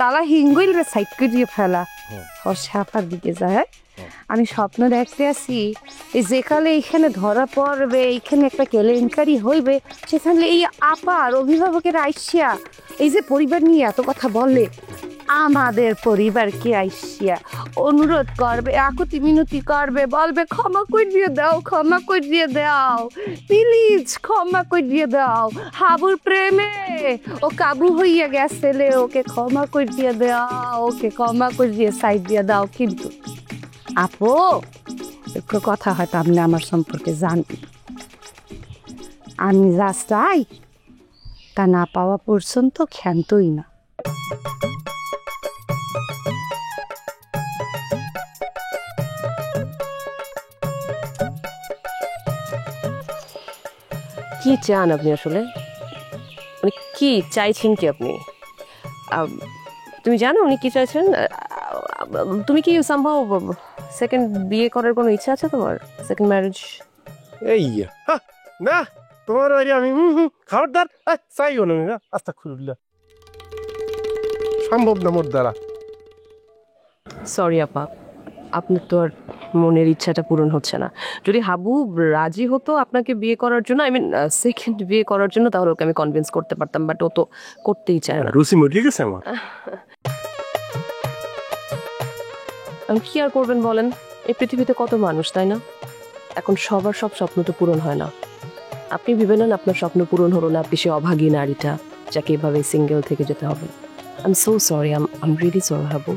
কালা হিঙ্গুইলরে সাইড করে ফেলা ওর সাপার দিকে যায়। আমি স্বপ্ন দেখতে আসি এই যেকালে এইখানে ধরা পড়বে, এইখানে একটা কেলেঙ্কারি হইবে, সেখানে এই আপার অভিভাবকের আইসিয়া এই যে পরিবার নিয়ে এত কথা বলে, আমাদের পরিবারকে আইসিয়া অনুরোধ করবে, আকুতি মিনতি করবে, বলবে ক্ষমা করিয়ে দাও, ক্ষমা করিয়ে দাও, প্লিজ ক্ষমা করিয়ে দাও, হাবুর প্রেমে ও কাবু হইয়া গেছেলে, ওকে ক্ষমা করিয়ে দাও, ওকে ক্ষমা করিয়ে সাইড দিয়ে দাও। কিন্তু আপু একটু কথা হয়তো আপনি আমার সম্পর্কে জানবেন, আমি যা চাই তা না পাওয়া পর্যন্ত ক্ষান্তই না। কি চান আপনি আসলে, মানে কি চাইছেন কি আপনি? তুমি জানো উনি কি চাইছেন? তুমি কি সম্ভব সেকেন্ড বিয়ে করার কোনো ইচ্ছা আছে তোমার? Second marriage? এই না তোমার বাড়ি আমি খবরদার চাইও না, আস্তাগফিরুল্লাহ, সম্ভব না মোর দ্বারা। সরি আপা, আপনার তো আর মনের ইচ্ছাটা পূরণ হচ্ছে না। যদি হাবু রাজি হতো আপনাকে বিয়ে করার জন্য, আই মিন সেকেন্ড বিয়ে করার জন্য, তাহলে ওকে আমি কনভিন্স করতে পারতাম, বাট ও তো করতেই চায় না। রুচি মরিয়ে গেছে আমার। আমি কি আর করবেন বলেন, এই পৃথিবীতে কত মানুষ, তাই না? এখন সবার সব স্বপ্ন তো পূরণ হয় না। আপনি ভেবে নেন আপনার স্বপ্ন পূরণ হলো না, আপনি সে অভাগী নারীটা যাকে এভাবে সিঙ্গেল থেকে যেতে হবে। I am so sorry, I am really sorry Habu.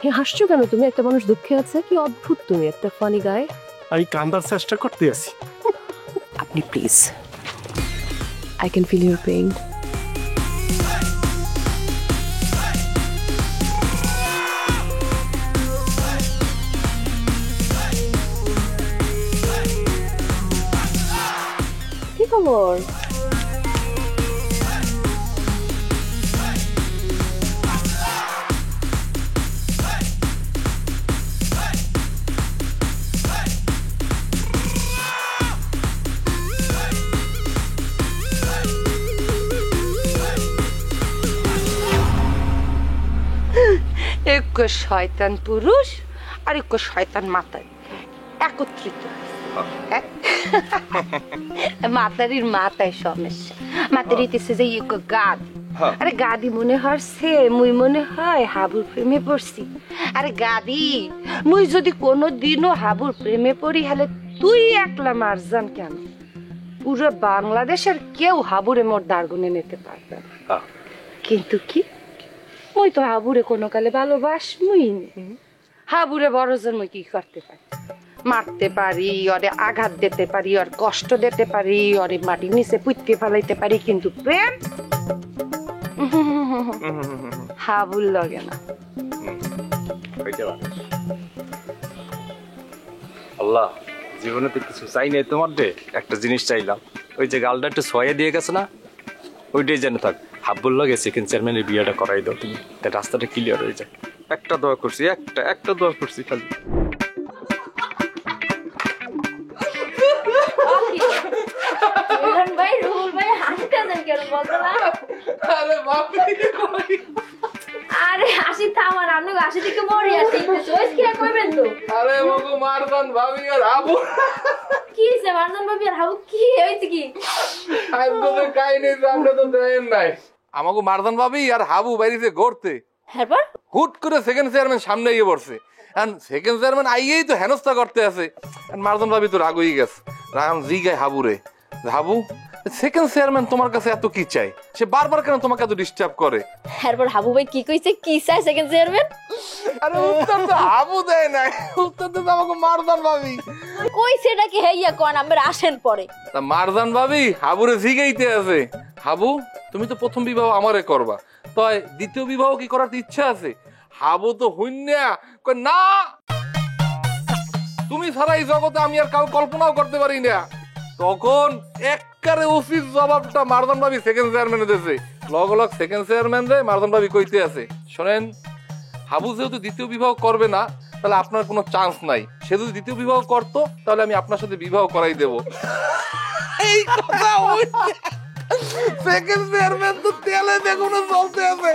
হ্যাঁ, হাসছো কেন তুমি? একটা মানুষ দুঃখে আছে, কি অদ্ভুত তুমি, একটা ফানি গায়। আমি কান্দার চেষ্টা করতে আছি। আপনি please, I can feel your pain. কি খবর? এক শয়তান পুরুষ আর এক শয়তান মাতারি একত্রিত মাতারির মাথায় সমস্যা। মাতারিতেছে যে গাদ, আরে গাদি মনে হচ্ছে মুই মনে হয় হাবুর প্রেমে পড়ছি। আরে গাদি, মুই যদি কোনোদিনও হাবুর প্রেমে পড়ি হলে তুই একলা মারজান কেন? পুরো বাংলাদেশের কেউ হাবুরে মোর দাঁড়গুনে নিতে পারবে না। কিন্তু কি মুই তো হাবুরে কোনো কালে ভালোবাসমুই নি। হাবুরে বড়জন মুই কি করতে পারি? মারতে পারি, ওরে আঘাত দিতে পারি, ওর কষ্ট দিতে পারি, ওরে মাটির নিচে পুঁততে ফেলাইতে পারি, কিন্তু প্রেম হাবুর লাগে না। আল্লাহ, জীবনে তো কিছু চাই নাই তোমার দে, একটা জিনিস চাইলাম, ওই যে গালটা একটু ছয়ে দিয়ে গেছে না, ওইটাই যেন থাক। হাব্বুর লাগে সেকেন্ড চেয়ারম্যানের বিয়েটা করাই দাও তুমি, তাই রাস্তাটা ক্লিয়ার হয়ে যায়। একটা দোয়া করছি, একটা দোয়া করছি খালি। আরে হাসি থামান, আপনি হাসি থেকে মরে আসি কি কইবেন তো? আরে মগো মারদান ভাবি আর হাবু কি হইছে? মারদান ভাবি আর হাবু কি হইছে? কি আর তো কাহিনী আমরা তো দেন নাই। আমাগো মারদান ভাবি আর হাবু বাইরে ঘুরতে, এরপর হুট করে সেকেন্ড চেয়ারম্যান সামনে গিয়ে পড়ছে। সেকেন্ড চেয়ারম্যান আইয়েই তো হেনস্থা করতে আছে। মারদান ভাবি তো রাগ হয়ে গেছে। রাম জি গায় হাবুরে, হাবু সেকেন্ড চেয়ারম্যান তোমার কাছে এত কি চাই? সে বারবার কেন তোমাকে এত ডিস্টার্ব করে? এরপর হাবু ভাই কি কইছে? কি চাই সেকেন্ড চেয়ারম্যান? আরে উত্তর তো হাবু দেয় নাই, উত্তর তো আমাকে মারদান ভাবি কইছে। এটা কি হেইয়া কোন আমরা আসেন পরে? তা মারদান ভাবি হাবুরে জিগাইতে আছে, হাবু তুমি তো প্রথম বিবাহ আমারে করবা, তাই দ্বিতীয় বিবাহ কি করার ইচ্ছা আছে? হাবু তো হইন্যা কই না, তুমি ছাড়া এই জগতে আমি আর কাউ কল্পনাও করতে পারি না। তখন একবারে উচিত জবাবটা মারদান ভাবি সেকেন্ড চেয়ারম্যান দিয়েছে। লগ লগ সেকেন্ড চেয়ারম্যান রে মারদান ভাবি কইতে আছে, শোনেন হাবু যেহেতু দ্বিতীয় বিবাহ করবে না, তাহলে আপনার কোনো চান্স নাই। সে যদি দ্বিতীয় বিবাহ করতো তাহলে আমি আপনার সাথে বিবাহ করাই দেব। এই কথা সেকেন্ড চেয়ারম্যান তো তেলে বেগুনে চলতে আছে,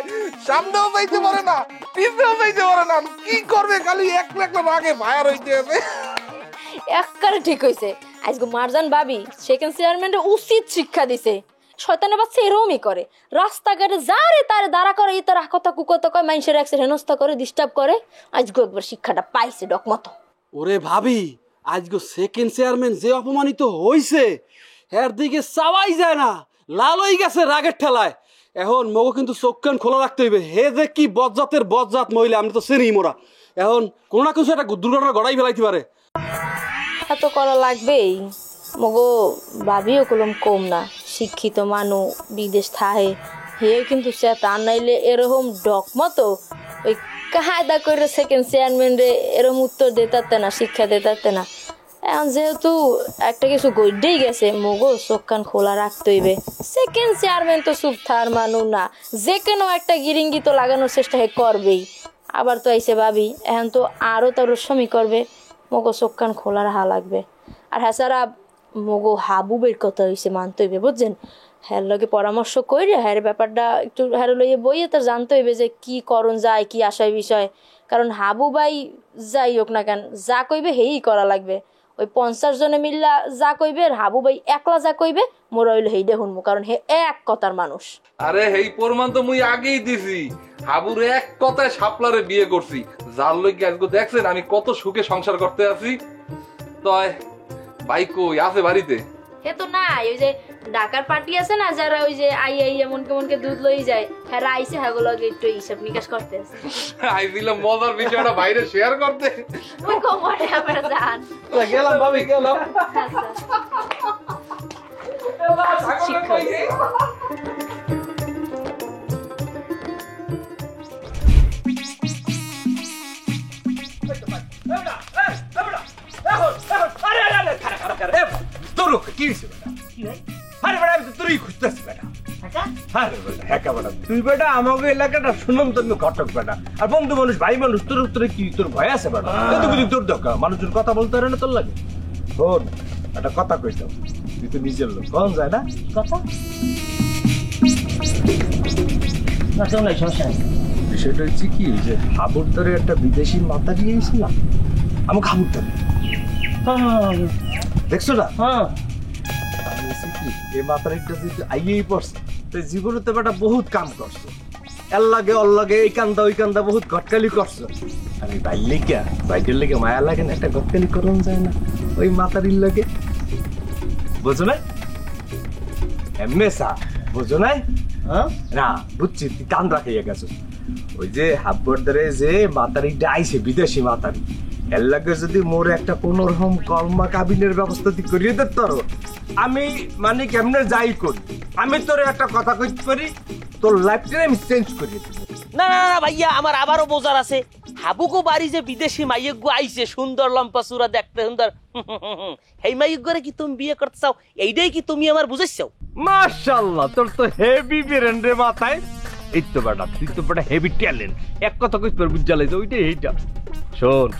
সামনেও যাইতে পারে না, পিছেও যাইতে পারে না, কি করবে খালি এক লাখ আগে ফায়ার হইতে আছে। একবারে ঠিক হইছে, আজকে মারজান ভাবি সেকেন্ড চেয়ারম্যানের উচিত শিক্ষা দিছে। শয়তানের বাচ্চা এরকমই করে, রাস্তাঘাটে যারে তারে দাঁড়া করে এই তার কথা কুকত কয়, মানুষের অ্যাক্সিডেন্ট হেনস্থা করে, ডিস্টার্ব করে। আজকে একবার শিক্ষাটা পাইছে ডকমতো। ওরে ভাবি, আজকে সেকেন্ড চেয়ারম্যান যে অপমানিত হইছে এর দিকে চাওয়াই যায় না, লাল হয়ে গেছে রাগের ঠেলায়। এখন মগো কিন্তু চোখ কান খোলা রাখতে হইবে, হে যে কি বজ্জাতের বজ্জাত মহিলা আমি তো চিনি মোরা। এখন কোনো না কিছু একটা দুর্ঘটনা ঘটাই ফেলাইতে পারে। এত করা লাগবেই, মগো ভাবিও কলম কম না, শিক্ষিত মানুষ বিদেশ থাহে, হে কিন্তু সে তা নাইলে এরকম ডকমতো ওই কায়দা করে সেকেন্ড চেয়ারম্যান রে এরকম উত্তর দিতে না, শিক্ষা দিতে না। এখন যেহেতু একটা কিছু গড়েই গেছে, মগো চোখ কান খোলা রাখতে হইবে। সেকেন্ড চেয়ারম্যান তো চুপ থার মানুষ না, যে কোনো একটা গিরিঙ্গি তো লাগানোর চেষ্টা হে করবেই। আবার তো আইসে ভাবি, এখন তো আরও তার রস্বামি করবে, মগো চোখ কান খোলা রাখা লাগবে। আর হ্যাঁ সারা মগো হাবুবের কথা হয়েছে মানতে হইবে, বুঝছেন? হ্যার লগে পরামর্শ কইরে হ্যার ব্যাপারটা একটু হ্যার লইয়ে বইয়ে তার জানতে হইবে যে কি করণ যায়, কি আশয় বিষয়। কারণ হাবু ভাই যাই হোক না কেন, যা কইবে হেই করা লাগবে। ওই 50 জনে মিল্লা যা কইবে, আর হাবু ভাই একলা যা কইবে, মোরা হইলে হেইডে শুনবো, কারণ হে এক কথার মানুষ। আরে হেই প্রমাণ তো মুই আগেই দিছি, হাবুর এক কথায় শাপলারে বিয়ে করছি। যার লইগে আজকে দেখছেন আমি কত সুখে সংসার করতে আছি। তয় ভাই কই আছে বাড়িতে? হে তো নাই, ওই যে ঢাকার পার্টি আছে না, যারা ওই যে আই এমনকে দুধ লই যায়, হ্যাঁ আইসে হাগুলো একটু হিসাব নিকাশ করতে আছে। আইছিলাম মজার বিষয়টা বাইরে শেয়ার করতে। ওই কোমরে আবার যান। গেলাম ভাবি, গেলাম। তুই বেটা আমাকে এলাকাটা শুনলাম তুমি ঘটক বেটা, আর বন্ধু মানুষ ভাই মানুষ, তোর উত্তরে কি তোর ভয় আছে বেটা? তোর দরকার মানুষের কথা বলতে পারে না তোর লাগে? শোন একটা কথা কইতাম, তুই তো নিজের লোক, কখন যায় না কথা? বিষয়টা হচ্ছে কি যে হাবুর ধরে একটা বিদেশি মাথা দিয়ে এসেছিলাম, আমাকে হাবুর ধরে দেখছো না? এই মাথার একটা যদি আইয়েই পড়ছে, জীবনে তো বেটা বহুত কাম করছো, এর লাগে ওর লাগে এই কান্দা ওই কান্দা বহুত ঘটকালি করছো। আর এই বাইরের লেগে মায়া লাগে না, একটা ঘটকালি করন যায় না ওই মাথারির লাগে, বুঝো না? এমএসা বুঝো না? না বুঝছি, তুই কান রাখাইয়া গেছো। ওই যে হাব্বর ধরে যে মাতারিটা আইছে, বিদেশি মাতারি, এর লাগে যদি মোর একটা কোন রকম কলমা কাবিনের ব্যবস্থা তুই করিয়ে দিত, আমি মানে কেমনে যাই করি, আমি তোর একটা কথা কইতে পারি, তোর লাইফটা আমি চেঞ্জ করিয়ে দেব। না না না ভাইয়া, আমার আবারও বোঝার আছে। হাবুকো বাড়ি যে বিদেশি মাইয়গো আইছে, সুন্দর লম্পা চূড়া দেখতে সুন্দর, এই মাইয়গরে কি তুমি বিয়ে করতে চাও? এইটাই কি তুমি আমার বুঝাইছো? মাশাআল্লাহ, তোর তো হেভি ব্রেন রে মাথায়। এই তো বেটা, তুই তো বেটা হেভি ট্যালেন্ট, এক কথা কইতে পারবি জ্বালাইছে ওইটাই এইটা। শোন,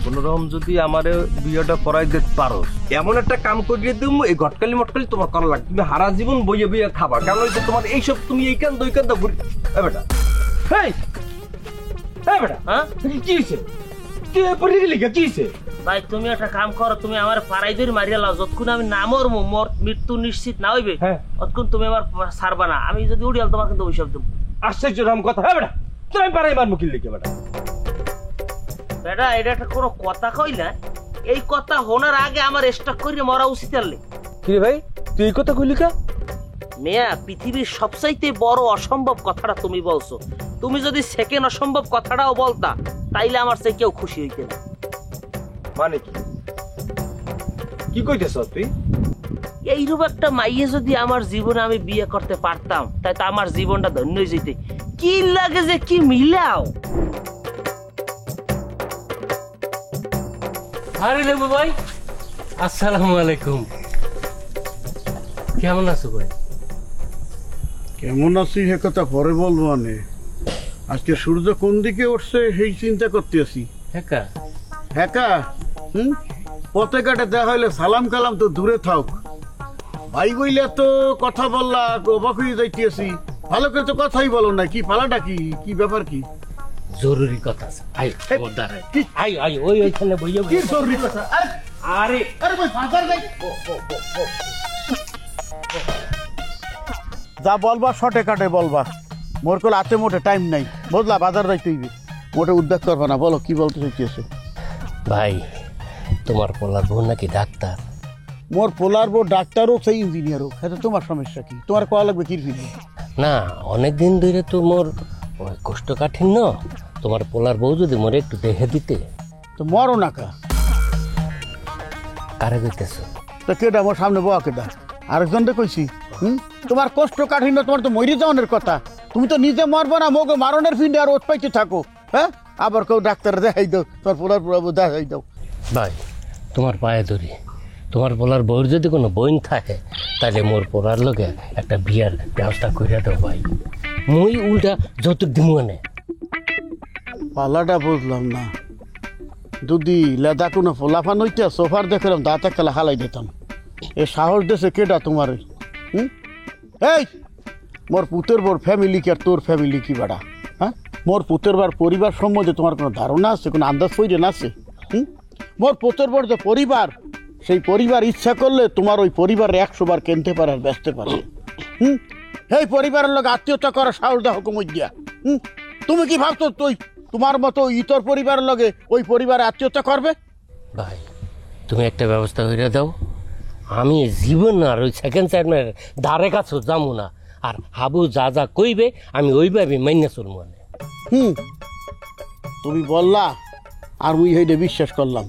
কোন রকম যদি আমার বিয়েটা করাই দিতে পারো, এমন একটা কাম করিয়ে দিব, এই ঘটকালি মটকালি তোমার করা লাগবে, তুমি হারা জীবন বইয়ে বইয়ে খাবা। কারণ হচ্ছে তোমার এইসব, তুমি এই কান দুই কান দা ঘুরি বেটা। হেই বেটা, হ্যাঁ কি হয়েছে? তুই পড়ে গেলি কি হয়েছে? ভাই তুমি একটা কাম করো, তুমি আমার পাড়াই ধরে মারিয়া লাও, যতক্ষণ আমি না মরবো, মোর মৃত্যু নিশ্চিত না হইবে, ততক্ষণ তুমি আমার ছাড়বা না। আমি যদি উড়িয়াল তোমার কিন্তু ওইসব দেবো। আশ্চর্য নাম কথা। হ্যাঁ বেটা, তুই আমি পাড়াই মারবো কি লিখে বেটা? বেটা এটা একটা কোনো কথা কই না, এই কথা হোনার আগে আমার স্টক করে মরা উচিত। আনলে কি ভাই, তুই এই কথা কইলি কা? মেয়া, পৃথিবীর সবচাইতে বড় অসম্ভব কথাটা তুমি বলছো। তুমি যদি সেকেন্ড অসম্ভব কথাটাও বলতা, তাইলে আমার চেয়ে কেউ খুশি হইতে না। মানে কি কইতেছ তুই? এইরূপ একটা মাইয়ে যদি আমার জীবনে আমি বিয়ে করতে পারতাম, তাই তো আমার জীবনটা ধন্য হয়ে যেতে। কি লাগে যে কি মিলাও। আরে লেবু ভাই, আসসালামু আলাইকুম। কেমন আছো ভাই? কেমন আছি সে কথা পরে বলবো। মানে আজকে সূর্য কোন দিকে উঠছে সেই চিন্তা করতে আছি। হ্যাঁ হ্যাঁ, পথে ঘাটে দেখা হইলে সালাম কালাম তো দূরে থাক, ভাই বইলে তো কথা বললা, অবাক হয়ে যাইতেছি। ভালো করে তো কথাই বলো না, কি পালাটা কি, কি ব্যাপার কি? জরুরি কথা আছে। আই ওর দ্বারাই আই আই ওই ওইখানে বইয়া কি জরুরি কথা? আরে আরে ভাই বাজার যাই, যা বলবা শর্টে কাটে বলবা, মোর কোল হাতে মোটে টাইম নাই, বুঝলা? বাজার যাইতে হইবে, মোটে উদ্যোগ করবা না। বলো কি বলতে চাইতেছে? ভাই তোমার পোলার বউ নাকি ডাক্তার। মোর পোলার বউ ডাক্তার হোক সেই ইঞ্জিনিয়ার হোক, এটা তোমার সমস্যা কি? তোমার কোয়া লাগবে কি ফিরে? না অনেকদিন ধরে তো মোর কোষ্ঠকাঠিন্য, তোমার পোলার বউ যদি মোরে একটু দেখে দিতে। তো মরো না কা? কারে কইতেছ? তো কেডা আমার সামনে বয়া কেডা? আরেকজনকে কইছি। তোমার কষ্ট কাঠিন্য, তোমার তো মরি যাওয়ার কথা। তুমি তো নিজে মরবো না, মোকে মারণের ফিন্ডে আর ওট পাইতে থাকো। হ্যাঁ, আবার কেউ ডাক্তার দেখাই দাও, তোমার পোলার বউ দেখাই দাও। ভাই তোমার পায়ে ধরি, তোমার পোলার বউর যদি কোনো বোন থাকে তাহলে মোর পোলার লগে একটা বিয়ার ব্যবস্থা করিয়া দাও ভাই। মুই উল্টা যৌতুক দিমু আনে। পালাটা বুঝলাম না। যদি লেদা কোনো ফোলাফান হইতে সোফার দেখলাম দাঁতে খেলা হালাই দিতাম। এ সাহস দেশে কেডা তোমার? এই মোর পুতের বোর ফ্যামিলি কি আর তোর ফ্যামিলি কি বাড়া? হ্যাঁ, মোর পুতের বার পরিবার সম্বন্ধে তোমার কোনো ধারণা আছে, কোনো আন্দাজ পড়ে না আছে? মোর পুতের বোর যে পরিবার, সেই পরিবার ইচ্ছা করলে তোমার ওই পরিবারে 100 বার কিনতে পারে আর বেচতে পারে। এই পরিবারের লোক আত্মীয়তা করার সাহস দেওয়া হুকুম দিয়া। তুমি কি ভাবছো তুই তোমার মতো ইতর পরিবারের লগে ওই পরিবারে আত্মীয়তা করবে? ভাই তুমি একটা ব্যবস্থা করে দাও, আমি জীবন আর ওই সেকেন্ড চেয়ারম্যানের ধারে কাছেও যাবো না। আর হাবু যা যা কইবে আমি ওইভাবে মাইনে চলবো। তুমি বললা আর মুই হইলে বিশ্বাস করলাম।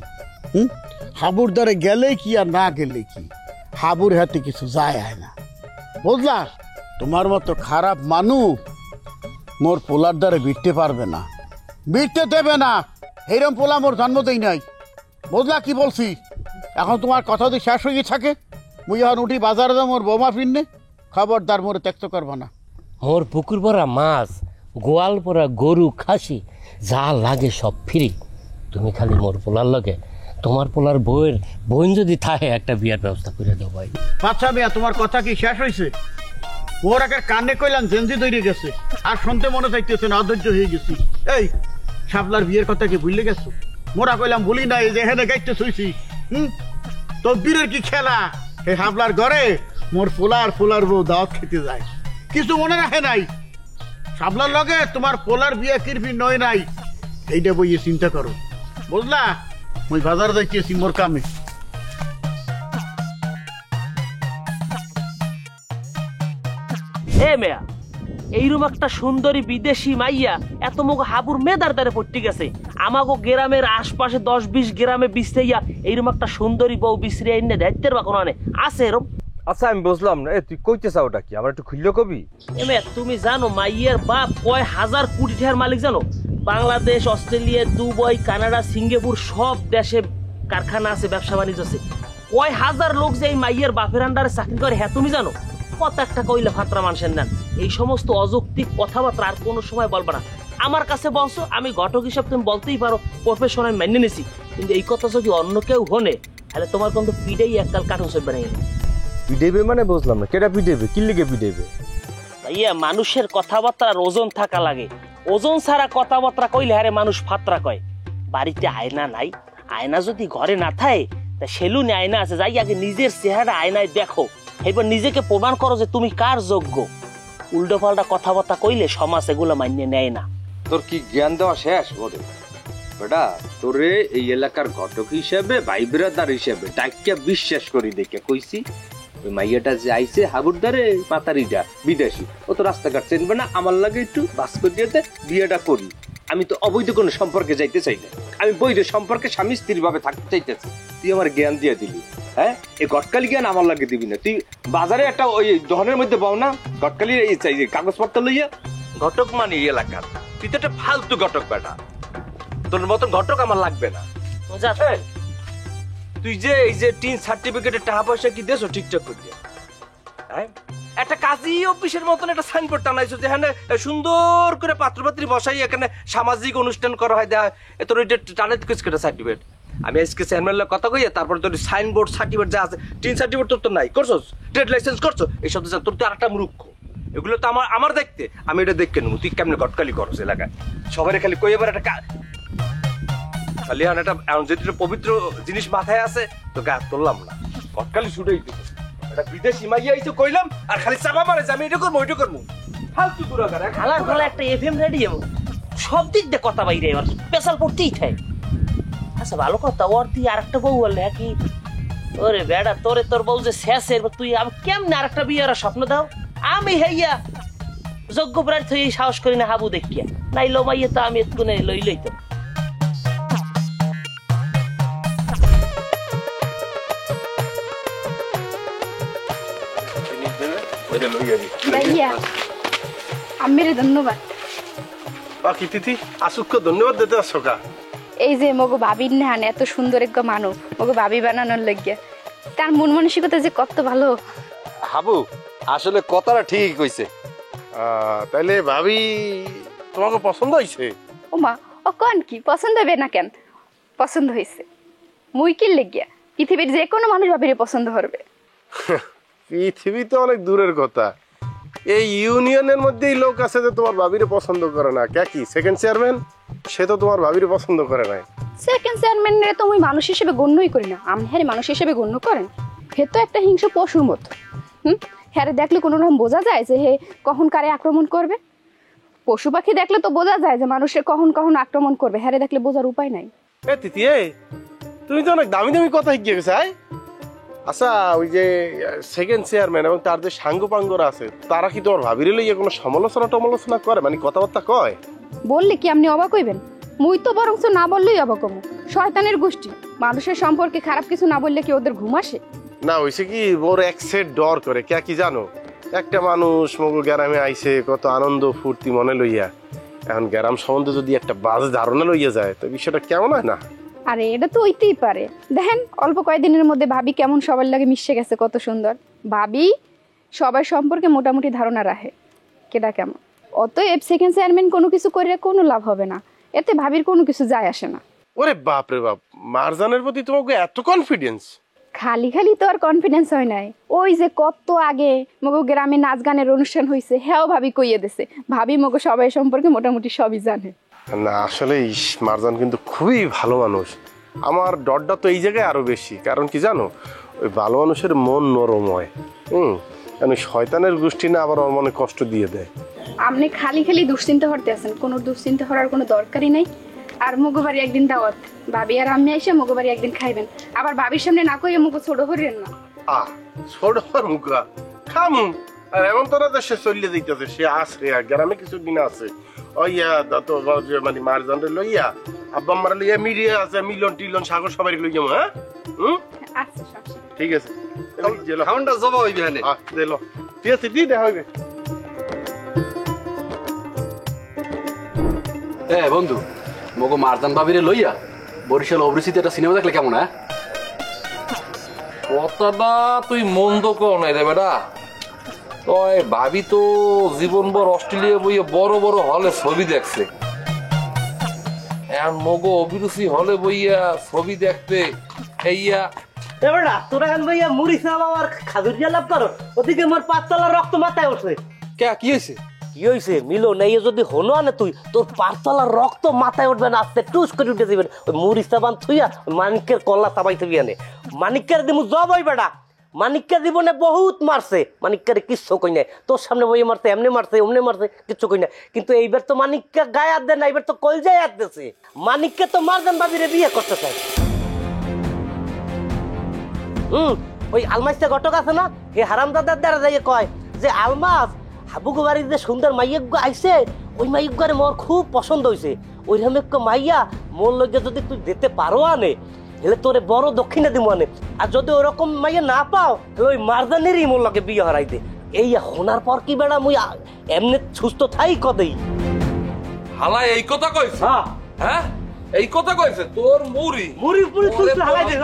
হাবুর দ্বারে গেলে কি আর না গেলে কি, হাবুর হাতে কিছু যায় আয় না, বুঝলা? তোমার মতো খারাপ মানুষ মোর পোলার দ্বারে বিটতে পারবে না, বিটতে দেবে না। এইরকম পোলা মোর জন্ম দেই নাই, বুঝলা কি বলছি? এখন তোমার কথা যদি শেষ হয়ে থাকে, মুই এখন উঠি বাজারে যাও মোর বোমা ফিরনে, খবরদার মোরে ত্যাক্ত করবা না। মোর পুকুর ভরা মাছ, গোয়াল ভরা গরু, খাসি যা লাগে সব ফ্রি। তুমি খালি মোর পোলার লগে তোমার পোলার বউয়ের বোন যদি থাকে একটা বিয়ার ব্যবস্থা করে দাও ভাই। বাচ্চা মেয়া, তোমার কথা কি শেষ হয়েছে? ওর একটা কানে কইলাম জেনজি তৈরি গেছে, আর শুনতে মনে চাইতেছে না, অধৈর্য হয়ে গেছি। এই শাপলার বিয়ের কথা কি ভুললে গেছো? মোরা কইলাম ভুলি নাই, যে হেনে গাইতে শুইছি। তকদিরের কি খেলা, এই হাবলার ঘরে মোর পোলার বউ দাওয়াত খেতে যায়, কিছু মনে রাখে নাই। শাপলার লগে তোমার পোলার বিয়ে কিরবি নয় নাই, এইটা বইয়ে চিন্তা করো, বুঝলা? ওই বাজার যাইতেছি মোর কামে। এ মেয়া, এইরকম একটা সুন্দরী বিদেশি মাইয়া এত মুখ হাবুর মেদার দ্বারে পড়তে গেছে। আমাগো গ্রামের আশপাশে 10-20 গ্রামে বিছড়াইয়া এইরকম একটা সুন্দরী বউ বিছড়াই এনে দায়িত্বের বা কোনো আছে এরকম? আচ্ছা আমি বুঝলাম না, তুই কইতে চাও ওটা কি, আমার একটু খুললে কবি? এ মেয়া, তুমি জানো মাইয়ের বাপ কয় হাজার কোটি টাকার মালিক জানো? Bangladesh, Australia, Dubai, Canada, Singapore সব দেশে কারখানা আছে, ব্যবসা বাণিজ্য আছে। কয় হাজার লোক যে এই মাইয়ের বাপের আন্ডারে চাকরি করে, হ্যাঁ তুমি জানো? কত একটা কইলে ফাত্রা মানুষের নেন। এই সমস্ত অযৌক্তিক কথাবার্তা আর কোনো সময় বলবা না। আমার কাছে বলছো, আমি ঘটক হিসাব তুমি বলতেই পারো, প্রফেশন আমি মেনে নিছি, কিন্তু এই কথা যদি অন্য কেউ হনে তাহলে তোমার কিন্তু পিঠেই এককাল কার্টুন সেট বানিয়ে নেবে। পিডেবে মানে বুঝলাম না, কেটা পিডেবে, কি লিগে পিডেবে? ভাইয়া, মানুষের কথাবার্তার ওজন থাকা লাগে, ওজন ছাড়া কথাবার্তা কইলে হারে মানুষ ফাত্রা কয়। বাড়িতে আয়না নাই, আয়না যদি ঘরে না থাকে তা সেলুনে আয়না আছে, যাই আগে নিজের চেহারা আয়নায় দেখো, এবার নিজেকে প্রমাণ করো যে তুমি কার যোগ্য। উল্টো পাল্টা কথাবার্তা কইলে সমাজ এগুলো মানিয়ে নেয় না। তোর কি জ্ঞান দেওয়া শেষ? বলে বেটা, তোরে এই এলাকার ঘটক হিসেবে, ভাই ব্রাদার হিসেবে ডাকিয়া বিশ্বাস করি দেখে কইছি, ওই মাইয়াটা যে আইছে হাবুর দ্বারে মাতারিটা বিদেশি, ও তো রাস্তাঘাট চিনবে না, আমার লাগে একটু বাস করে দিতে বিয়েটা করি। আমি তো অবৈধ কোনো সম্পর্কে যাইতে চাই না, আমি বৈধ সম্পর্কে স্বামী স্ত্রীর ভাবে থাকতে চাইতেছি। তুই আমার জ্ঞান দিয়ে দিলি, হ্যাঁ? এই গটকালি জ্ঞান আমার লাগে দিবি না। তুই বাজারে একটা ওই দহনের মধ্যে পাও না গটকালির এই চাই কাগজপত্র লইয়া, ঘটক মানে এই এলাকার, তুই তো একটা ফালতু ঘটক বেটা, তোর মতন ঘটক আমার লাগবে না। তুই যে এই যে টিন সার্টিফিকেটের টাকা পয়সা কি দেছো ঠিকঠাক করে, হ্যাঁ? একটা কাজী অফিসের মতন একটা সাইনবোর্ড টানাইছো যেখানে সুন্দর করে পাত্রপাত্রী বসাই এখানে সামাজিক অনুষ্ঠান করা হয়, দেয় তোর ওইটা টানাইতে কিছু সার্টিফিকেট। আমি আজকে চেয়ারম্যানের কথা কইয়া তারপর তোর সাইনবোর্ড সার্টিফিকেট যা আছে টিন সার্টিফিকেট তোর তো নাই করছস ট্রেড লাইসেন্স করছো এইসব তো তোর তো আরেকটা মূর্খ এগুলো তো আমার দেখতে আমি এটা দেখকে নেবো তুই কেমনে গটকালি করছ এলাকায় সবাই খালি কই এবার একটা খালি একটা যেটা পবিত্র জিনিস মাথায় আছে তো গা তুললাম না গটকালি ছুটেই দিত একটা বিদেশি মাইয়া এই তো কইলাম আর খালি চাপা মারে যে আমি এটা করবো ওইটা করবো ফালতু দুরাকার হালার ফালা একটা এফএম রেডিও সব দিক দিয়ে কথা বাইরে এবার স্পেশাল পড়তেই থাকে। আচ্ছা ভালো কথা ওর তুই আরেকটা বউ বললে কি ওরে বেড়া তোরে তোর বউ যে শেষ এবার তুই আমি কেমনে আরেকটা বিয়ের স্বপ্ন দাও আমি হেইয়া যোগ্য প্রার্থী এই সাহস করি না হাবু দেখিয়া নাই লো মাইয়া তো আমি এক্ষুনি লইলই তো ভাইয়া আম্মের ধন্যবাদ। বাকি তিথি আসুককে ধন্যবাদ দিতে আসছো কা? এই যে মগো ভাবির নেহান এত সুন্দর এক মানব মগো ভাবি বানানোর লাগিয়া তার মন মানসিকতা যে কত ভালো। হাবু আসলে কথাটা ঠিকই কইছে। তাইলে ভাবি তোমাকে পছন্দ হয়েছে? ওমা ও কোন কি পছন্দ হবে না কেন পছন্দ হয়েছে মুই কি লেগিয়া পৃথিবীর যে কোনো মানুষ ভাবিরে পছন্দ করবে। পৃথিবী তো অনেক দূরের কথা, এই ইউনিয়নের মধ্যেই লোক আছে যে তোমার ভাবিরে পছন্দ করে না। কে কি সেকেন্ড চেয়ারম্যান সে তো তোমার ভাবিরে পছন্দ করে নাই। সেকেন্ড চেয়ারম্যানের তো মুই মানুষ হিসেবে গণ্যই করি না, আপনি হ্যাঁ মানুষ হিসেবে গণ্য করেন। হে তো একটা হিংস্র পশুর মতো। হ্যাঁ দেখলে কোনো রকম বোঝা যায় যে হে কখন কারে আক্রমণ করবে। পশু পাখি দেখলে তো বোঝা যায় যে মানুষের কখন কখন আক্রমণ করবে, হ্যাঁ দেখলে বোঝার উপায় নাই। এ তিথি তুমি তো অনেক দামি দামি কথা শিখিয়ে গেছে। আচ্ছা ওই যে সেকেন্ড চেয়ারম্যান এবং তার যে সাঙ্গপাঙ্গরা আছে তারা কি তোমার ভাবিরে লইয়া কোনো সমালোচনা টমালোচনা করে, মানে কথাবার্তা কয়? বললে কি আপনি অবাক হইবেন? মুই তো বরং না বললেই অবাক হবো। শয়তানের গোষ্ঠী, মানুষের সম্পর্কে খারাপ কিছু না বললে কি ওদের ঘুম আসে? না হইছে কি ওর এক সেট ডর করে। কে কি জানো, একটা মানুষ মগো গ্রামে আইছে কত আনন্দ ফুর্তি মনে লইয়া, এখন গ্রাম সম্বন্ধে যদি একটা বাজে ধারণা লইয়া যায় তো বিষয়টা কেমন হয় না? আরে এটা তো হইতেই পারে। দেখেন অল্প কয়েকদিনের মধ্যে ভাবি কেমন সবার লাগে মিশে গেছে, কত সুন্দর। ভাবি সবার সম্পর্কে মোটামুটি ধারণা রাখে কেডা কেমন। অতএব সেকেন্ড চেয়ারম্যান কোনো কিছু করে কোনো লাভ হবে না, এতে ভাবির কোনো কিছু যায় আসে না। ওরে বাপ রে বাপ, মারজানের প্রতি তোমাকে এত কনফিডেন্স? খালি খালি তো আর কনফিডেন্স হয় নাই। ওই যে কত আগে মগো গ্রামে নাচ গানের অনুষ্ঠান হয়েছে, হ্যাঁ ভাবি কইয়ে দিছে। ভাবি মগো সবাই সম্পর্কে মোটামুটি সবই জানে। না আসলে মারজান কিন্তু খুবই ভালো মানুষ। আমার ডরটা তো এই জায়গায় আরো বেশি, কারণ কি জানো, ওই ভালো মানুষের মন নরম হয়। কারণ শয়তানের গোষ্ঠী না আবার ওর মনে কষ্ট দিয়ে দেয়। আপনি খালি খালি দুশ্চিন্তা করতে আছেন, কোনো দুশ্চিন্তা করার কোনো দরকারই নাই। আর মগো বাড়ি একদিন দাওয়াত, ভাবি আর আমি এসে মগো বাড়ি একদিন খাইবেন। আবার ভাবির সামনে না কইয়ে মুখো ছোট করেন না। ছোট মুখা খাম আর এমন তোরা তো সে চলিয়ে দিতেছে, সে আসে গ্রামে কিছুদিন আছে। ওইয়া তো মানে মারজানরে লইয়া আব্বা মারা লইয়া মিডিয়া আছে, মিলন টিলন সাগর সবাই লইয়া। হ্যাঁ আচ্ছা ঠিক আছে, খাওয়ানটা জমা হইবে হানে দিলো। ঠিক আছে দি দেখা হইবে। বন্ধু মগো মারজান ভাবিরে লইয়া বরিশাল অবৃষ্টিতে একটা সিনেমা দেখলে কেমন? হ্যাঁ কথাটা তুই মন্দ কর নাই রে বেটা। তয় ভাবি তো জীবনভর অস্ট্রেলিয়া বইয়ে বড় বড় হলে ছবি দেখছে, এখন মগো অভিরুচি হলে বইয়া ছবি দেখতে এইয়া এবারে তোরা এখন ভাইয়া মুড়ি চাওয়া আর খাজুর দিয়া লাভ করো, ওদিকে মোর পাঁচতলার রক্ত মাথায় উঠছে। কে কি হয়েছে? কি হয়েছে মিলন? এই যদি হলো আনে তুই তোর পাঁচতলার রক্ত মাথায় উঠবে না, আস্তে টুস করে উঠে দিবেন। ওই মুড়ি সাবান থুইয়া মানিকের কল্লা চাবাই থবি আনে। মানিকের দিমু জব হই বেটা, মানিককে জীবনে বহুত মারছে, মানিককে কিচ্ছু কই নাই। তোর সামনে বইয়ে মারছে, এমনি মারছে, অমনি মারছে, কিচ্ছু কই না। কিন্তু এইবার তো মানিককে গায়ে হাত দেয় না, এইবার তো কলজায় হাত দিয়েছে। মানিককে তো মারজান ভাবিরে বিয়ে করতে চায়। ওই আলমাসটা ঘটক আছে না, এই হারামদাদার দ্বারা যাইয়ে কয় যে আলমাস হাবুগো বাড়ির যে সুন্দর মাইয়াগ আইছে, ওই মাইয়ারে মোর খুব পছন্দ হয়েছে। ওই রকম এক মাইয়া মোর লগে যদি তুই দিতে পারো আনে তাহলে তোরে বড় দক্ষিণে দিব আনে। আর যদি ওরকম মাইয়া না পাও তাহলে ওই মারজানেরই মোর লগে বিয়ে হারাই দে। এই শোনার পর কি বেড়া মুই এমনি সুস্থ থাই কদেই। হালা এই কথা কইছে? হ্যাঁ এই কথা কইছে? তোর মুড়ি মুড়ি পুরি তুই হালাই দে।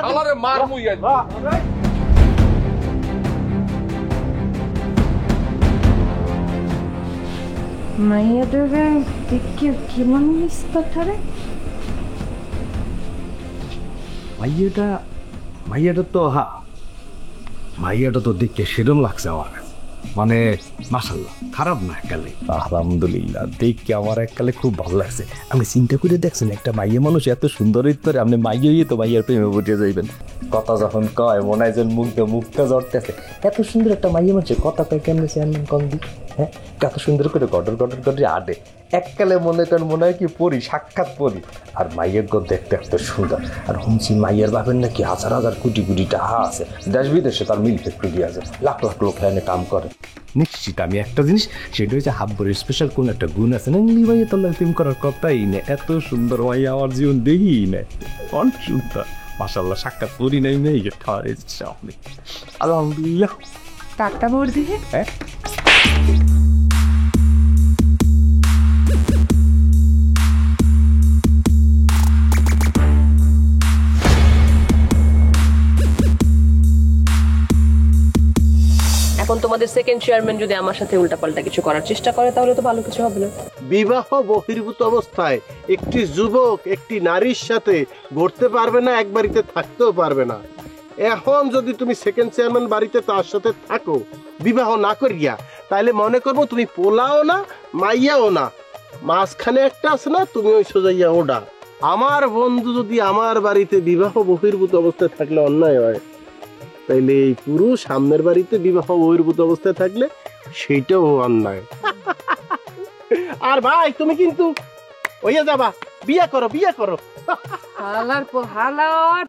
শালারে মার মুই আইব। মাইয়াদের দেখে কেমন মিস কথারে মাইয়াটা তো মাইয়াটা তো দেখতে সেরম লাগছে আমার কাছে। মানে মাশাল্লাহ, খারাপ না এককালে। আলহামদুলিল্লাহ, দেখে আমার এককালে খুব ভালো লাগছে। আপনি চিন্তা করে দেখছেন একটা মাইয়া মানুষ এত সুন্দর হইতে আপনি মাইয়া হইয়ে তো মাইয়ার প্রেমে পড়ে যাইবেন। কথা যখন কয় মনে হয় যেন মুখটা জড়তেছে। এত সুন্দর একটা মাইয়া মানুষের কথা কয় কেমনে চেয়ারম্যান কম দি? হ্যাঁ, কত সুন্দর করে গডর আডে। এককালে মনে হয় কি পড়ি, সাক্ষাৎ পড়ি। আর মাইয়ের গো দেখতে এত সুন্দর। আর শুনছি মাইয়ের বাপের নাকি হাজার হাজার কোটি কোটি টাকা আছে, দেশ বিদেশে তার মিল ফ্যাক্টরি আছে, লাখ লাখ লোক এখানে কাম করে। নিশ্চিত আমি একটা জিনিস, সেটা হচ্ছে হাব্বরের স্পেশাল কোন একটা গুণ আছে না, মাইয়া তোর প্রেম করার কথাই নেই। এত সুন্দর মাইয়া আমার জীবন দেখি নেই, অনেক সুন্দর। মাশাল্লাহ, সাক্ষাৎ পড়ি নাই মেয়ে আপনি। আলহামদুলিল্লাহ। কাকটা ভোর দিয়ে হ্যাঁ, এখন তোমাদের সেকেন্ড চেয়ারম্যান যদি আমার সাথে উল্টাপাল্টা কিছু করার চেষ্টা করে তাহলে তো ভালো কিছু হবে না। বিবাহ বহির্ভূত অবস্থায় একটি যুবক একটি নারীর সাথে ঘুরতে পারবে না, এক বাড়িতে থাকতেও পারবে না। এখন যদি তুমি সেকেন্ড চেয়ারম্যান বাড়িতে তার সাথে থাকো বিবাহ না করিয়া, তাহলে মনে করবো তুমি পোলাও না মাইয়াও না, মাঝখানে একটা আছে না, তুমি ওই সোজাইয়া ওডা। আমার বন্ধু যদি আমার বাড়িতে বিবাহ বহির্ভূত অবস্থায় থাকলে অন্যায় হয়, তাইলে এই পুরুষ সামনের বাড়িতে বিবাহ বহির্ভূত অবস্থায় থাকলে সেইটাও অন্যায়। আর ভাই তুমি কিন্তু ওইয়া যাবা, বিয়া করো। হালার পর হালার